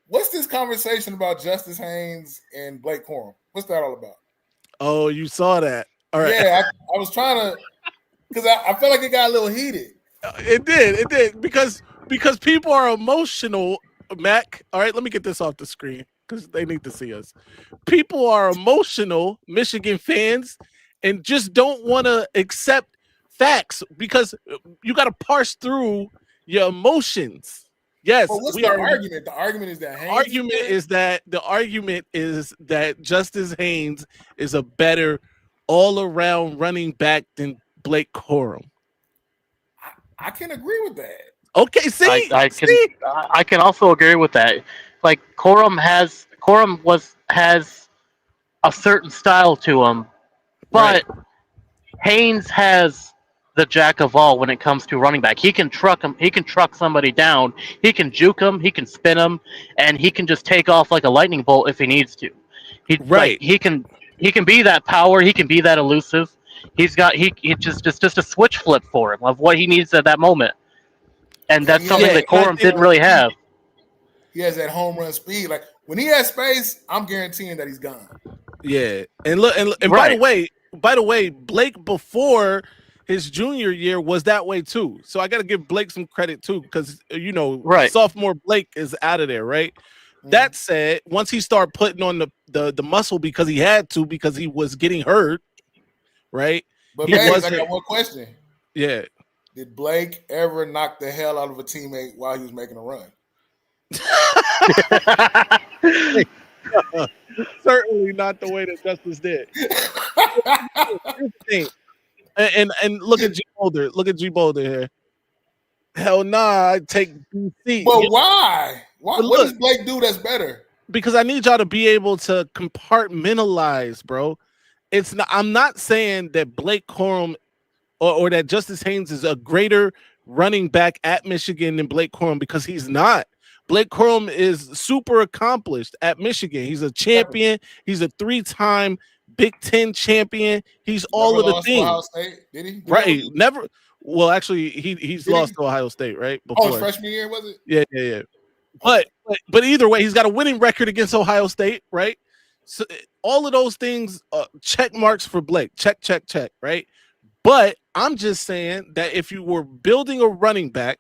What's this conversation about Justice Haynes and Blake Corum? What's that all about? Oh, you saw that. All right. Yeah, I was trying to, because I felt like it got a little heated. It did. Because people are emotional, Mac. All right, let me get this off the screen because they need to see us. People are emotional, Michigan fans, and just don't want to accept facts because you got to parse through your emotions. Yes. Well, what's the argument? The argument is that the argument is that Justice Haynes is a better all-around running back than Blake Corum. I can agree with that. Okay, see, I can also agree with that. Like Corum has a certain style to him, but right. Haynes has the jack of all when it comes to running back. He can truck him. He can truck somebody down. He can juke him. He can spin him, and he can just take off like a lightning bolt if he needs to. He can be that power. He can be that elusive. He just a switch flip for him of what he needs at that moment, and that's something that Corum didn't really have. He has that home run speed. Like when he has space, I'm guaranteeing that he's gone. Yeah, and look, and right. By the way, Blake before his junior year was that way too. So I got to give Blake some credit too, because sophomore Blake is out of there, right? Mm-hmm. That said, once he started putting on the muscle because he had to, because he was getting hurt, right? But man, I got one question. Yeah. Did Blake ever knock the hell out of a teammate while he was making a run? Certainly not the way that Justice did. And look at G Boulder. Look at G Boulder here. Hell nah, I take BC. But why? What does Blake do that's better? Because I need y'all to be able to compartmentalize, bro. I'm not saying that Blake Corum or that Justice Haynes is a greater running back at Michigan than Blake Corum, because he's not. Blake Corum is super accomplished at Michigan. He's a champion. He's a 3-time Big Ten champion. He's all of the things. Ohio State, did he? Right. Never. Well, actually, he's lost to Ohio State, right? Before. His freshman year, was it? Yeah. But either way, he's got a winning record against Ohio State, right? So all of those things, check marks for Blake. Check, right? But I'm just saying that if you were building a running back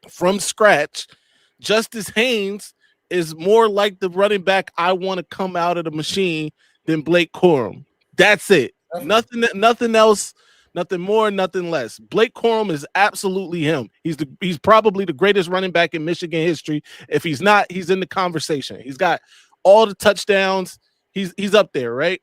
from scratch, Justice Haynes is more like the running back I want to come out of the machine than Blake Corum. That's it. Nothing else. Nothing more, nothing less. Blake Corum is absolutely him. He's probably the greatest running back in Michigan history. If he's not, he's in the conversation. He's got all the touchdowns. He's up there, right?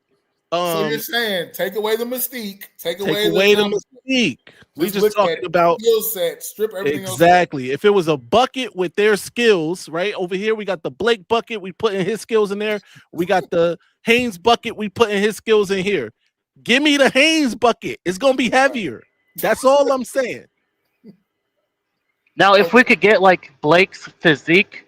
So you're saying take away the mystique, take away the mystique. We just talking about skill set, strip everything exactly. If it was a bucket with their skills, right over here, we got the Blake bucket. We put in his skills in there. We got the Haynes bucket. We put in his skills in here. Give me the Haynes bucket. It's gonna be heavier. That's all I'm saying. Now, if we could get like Blake's physique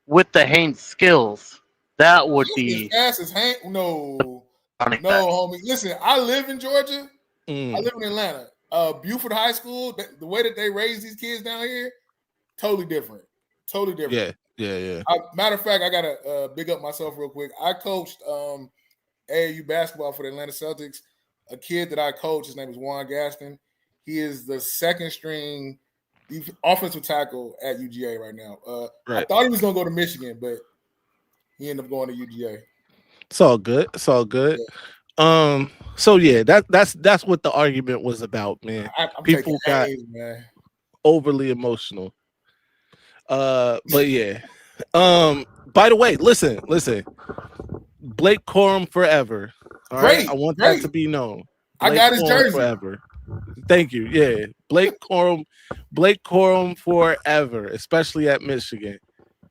with the Haynes skills, that would be. As fast as Haynes? No, homie. Listen, I live in Georgia. I live in Atlanta. Buford High School. The way that they raise these kids down here, totally different. Totally different. Yeah. Matter of fact, I gotta big up myself real quick. I coached AAU basketball for the Atlanta Celtics. A kid that I coach, his name is Juan Gaston. He is the second string offensive tackle at UGA right now. I thought he was gonna go to Michigan, but he ended up going to UGA. It's all good. Yeah. So yeah, that's what the argument was about, man. People got overly emotional. But yeah. By the way, listen. Blake Corum forever. All right. I want that to be known. I got his jersey forever. Thank you. Yeah. Blake Corum forever, especially at Michigan.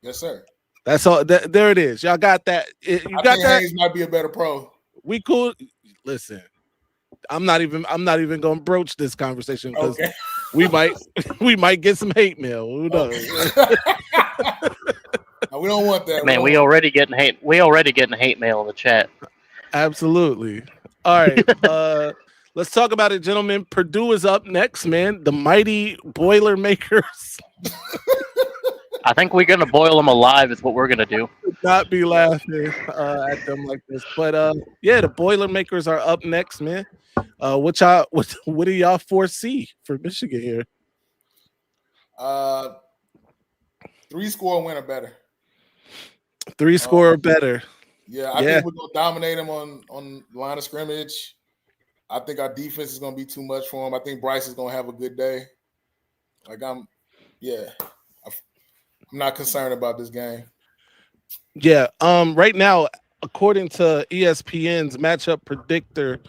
Yes, sir. That's all. There it is. Y'all got that. I think Haynes might be a better pro. We cool. Listen, I'm not even gonna broach this conversation because we might get some hate mail. Who knows? We don't want that. Man, we already getting hate mail in the chat. Absolutely. All right. Let's talk about it, gentlemen. Purdue is up next, man. The mighty Boilermakers. I think we're gonna boil them alive. Is what we're gonna do. Not be laughing at them like this, but yeah, the Boilermakers are up next, man. What do y'all foresee for Michigan here? 3-score win or better. 3-score or better. Yeah, I think we're gonna dominate them on the line of scrimmage. I think our defense is gonna be too much for them. I think Bryce is gonna have a good day. I'm not concerned about this game. Yeah. Right now, according to ESPN's matchup predictor,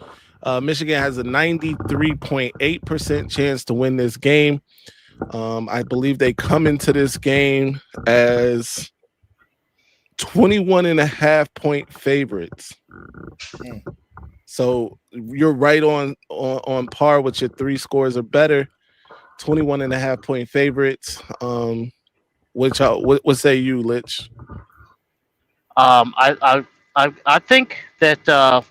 Michigan has a 93.8% chance to win this game. I believe they come into this game as 21.5 point favorites. So you're right on par with your 3 scores or better. 21.5 point favorites. What say you, Lich? I think that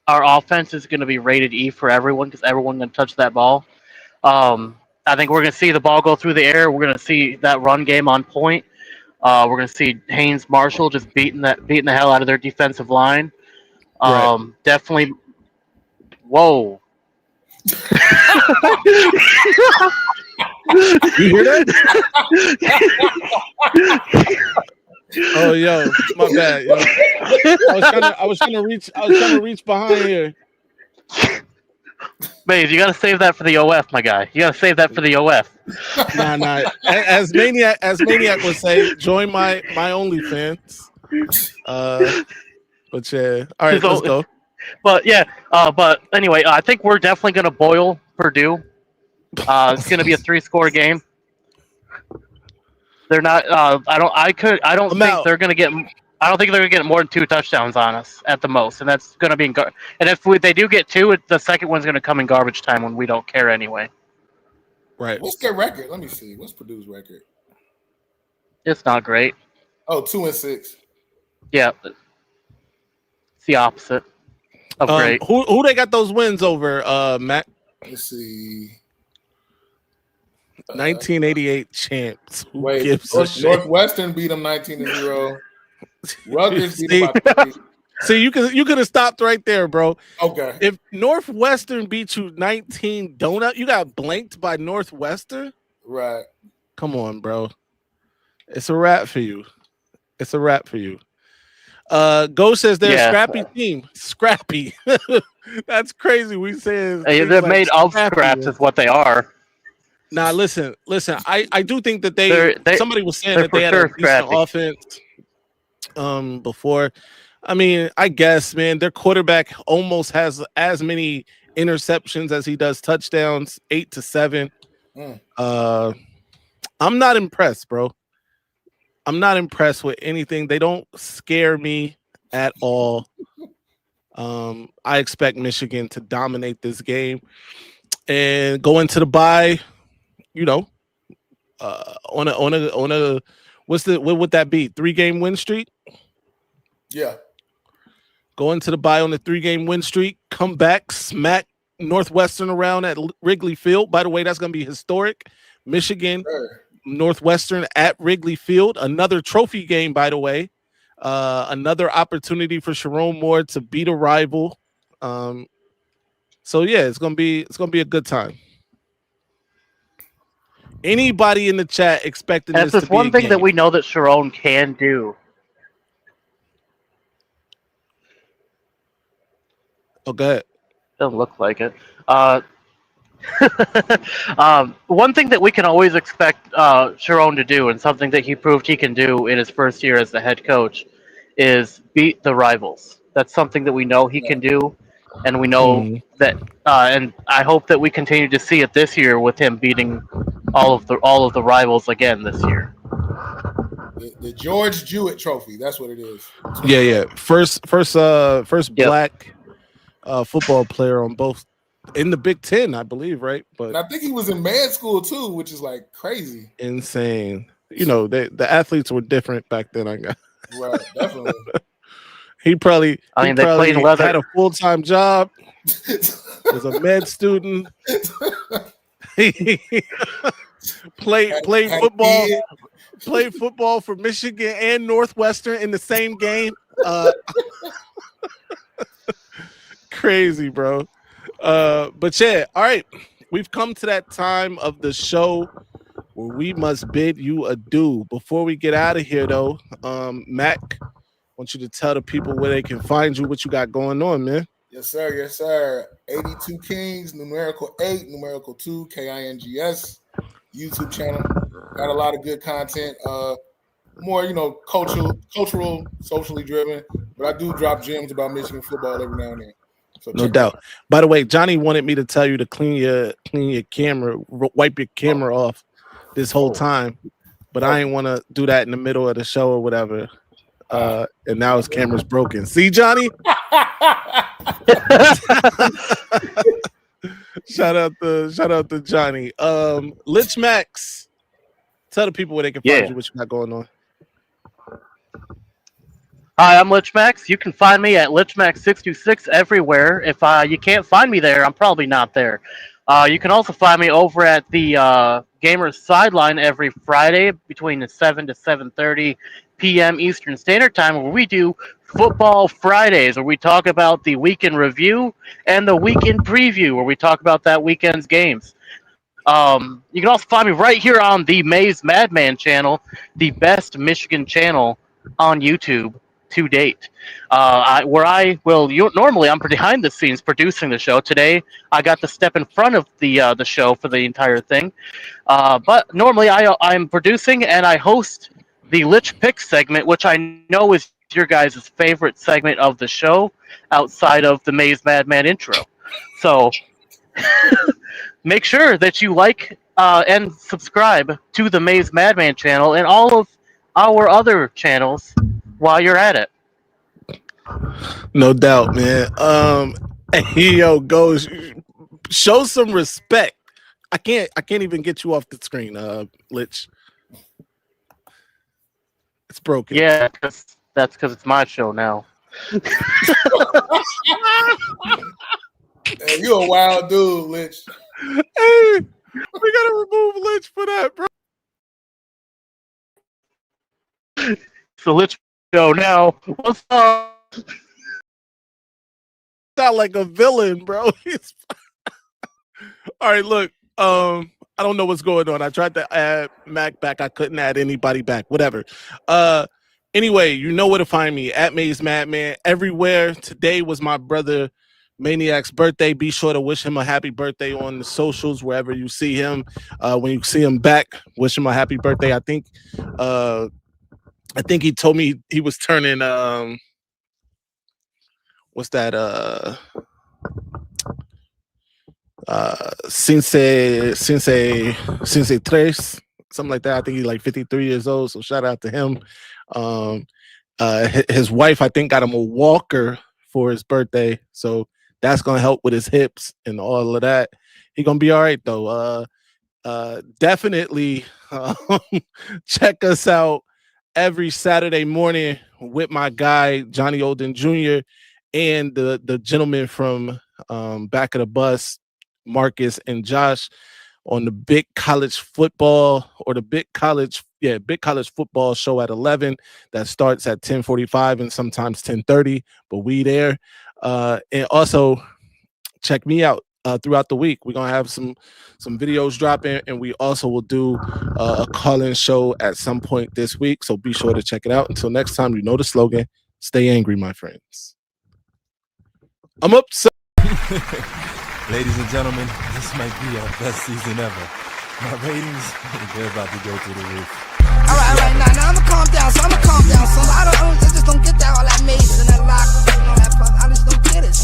our offense is going to be rated E for everyone because everyone's going to touch that ball. I think we're going to see the ball go through the air. We're going to see that run game on point. We're going to see Haynes Marshall just beating the hell out of their defensive line. Definitely. Whoa. You hear that? Oh, yo, my bad, yo. I was trying to reach behind here. Maize, you gotta save that for the OF, my guy. You gotta save that for the OF. Nah. As Maniac would say, join my OnlyFans. But yeah, all right, let's go. But yeah, but anyway, I think we're definitely gonna boil Purdue. It's gonna be a 3-score game. They're not. I don't think they're gonna get more than 2 touchdowns on us at the most, and that's gonna be. And if they do get 2, the second one's gonna come in garbage time when we don't care anyway. Right. What's their record? Let me see. What's Purdue's record? It's not great. Oh, 2-6. Yeah, it's the opposite of great. Who they got those wins over, Matt? Let's see. 1988 champs. Northwestern beat them 19-0. Rutgers beat them by 3. See, you could have stopped right there, bro. Okay. If Northwestern beat you 19 donut, you got blanked by Northwestern? Right. Come on, bro. It's a wrap for you. Ghost says they're a Yeah. scrappy team. Scrappy. That's crazy. We say They're made of scraps, is what they are. Nah, listen. I do think that They're somebody was saying they're that they for had a sure decent scrappy. offense before. I mean, I guess, man, their quarterback almost has as many interceptions as he does touchdowns, 8-7. I'm not impressed, bro. I'm not impressed with anything. They don't scare me at all. I expect Michigan to dominate this game and go into the bye, you know, on a what would that be? 3-game win streak? Yeah. Go into the bye on the 3-game win streak, come back, smack Northwestern around at Wrigley Field. By the way, that's going to be historic. Michigan, Northwestern at Wrigley Field. Another trophy game, by the way. Another opportunity for Sharon Moore to beat a rival. So yeah, it's gonna be a good time. Anybody in the chat expecting That's this just to be one a thing game? that we know that Sharon can do. Oh, go ahead. Doesn't look like it. One thing that we can always expect Sharon to do, and something that he proved he can do in his first year as the head coach, is beat the rivals. That's something that we know he can do, and we know that. And I hope that we continue to see it this year with him beating all of the rivals again this year. The George Jewett Trophy. That's what it is. Yeah. First black football player on both in the Big Ten, I believe, right? But and I think he was in med school too, which is like crazy. Insane. You know, the athletes were different back then, I guess. Right, definitely. He probably they played leather. Had a full-time job, was a med student. played football for Michigan and Northwestern in the same game. Crazy, bro. But yeah, all right. We've come to that time of the show where we must bid you adieu. Before we get out of here, though, Mac, I want you to tell the people where they can find you, what you got going on, man. Yes, sir. Yes, sir. 82 Kings, numerical 8, numerical 2, KINGS, YouTube channel. Got a lot of good content. More, cultural, socially driven. But I do drop gems about Michigan football every now and then. So no doubt. By the way, Johnny wanted me to tell you to clean your camera, wipe your camera off this whole time, but I didn't want to do that in the middle of the show or whatever. And now his camera's broken. See, Johnny? Shout out to Johnny. Lich Max, tell the people where they can find you, what you got going on. Hi, I'm Lich Max. You can find me at LichMax626 everywhere. If you can't find me there, I'm probably not there. You can also find me over at the Gamers Sideline every Friday between 7 to 7:30 p.m. Eastern Standard Time, where we do Football Fridays, where we talk about the weekend review and the weekend preview, where we talk about that weekend's games. You can also find me right here on the Maize Madman channel, the best Michigan channel on YouTube to date, normally I'm behind the scenes producing the show. Today I got to step in front of the show for the entire thing, but normally I'm producing and I host the Lich Pick segment, which I know is your guys' favorite segment of the show outside of the Maize Madman intro. So make sure that you like and subscribe to the Maize Madman channel and all of our other channels while you're at it. No doubt, man. Hey, yo, go show some respect. I can't even get you off the screen, Lich. It's broken. Yeah, that's because it's my show now. Hey, you a wild dude, Lich. Hey, we gotta remove Lich for that, bro. So Lich show now. What's up? Sound like a villain, bro. All right, look. I don't know what's going on. I tried to add Mac back. I couldn't add anybody back. Whatever. Anyway, you know where to find me at Maize Madman everywhere. Today was my brother Maniac's birthday. Be sure to wish him a happy birthday on the socials wherever you see him. When you see him back, wish him a happy birthday. I think he told me he was turning what's that? Since tres, something like that. I think he's like 53 years old. So shout out to him. His wife, I think, got him a walker for his birthday. So that's gonna help with his hips and all of that. He gonna be all right though. Definitely check us out every Saturday morning with my guy Johnny Olden Jr. and the gentleman from Back of the Bus, Marcus and Josh, on the Big College Football or the Big College Football show at 11. That starts at 10:45 and sometimes 10:30. But we there. And also check me out throughout the week. We're gonna have some videos dropping, and we also will do a call-in show at some point this week. So be sure to check it out. Until next time, you know the slogan: stay angry, my friends. I'm up. Ladies and gentlemen, this might be our best season ever. My ratings, they're about to go through the roof. All right, now I'ma calm down. So I just don't get that all that Maize and that lock and all that puff. I just don't get it.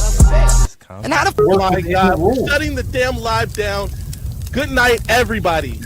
And how the Oh my God, we're shutting the damn live down. Good night, everybody.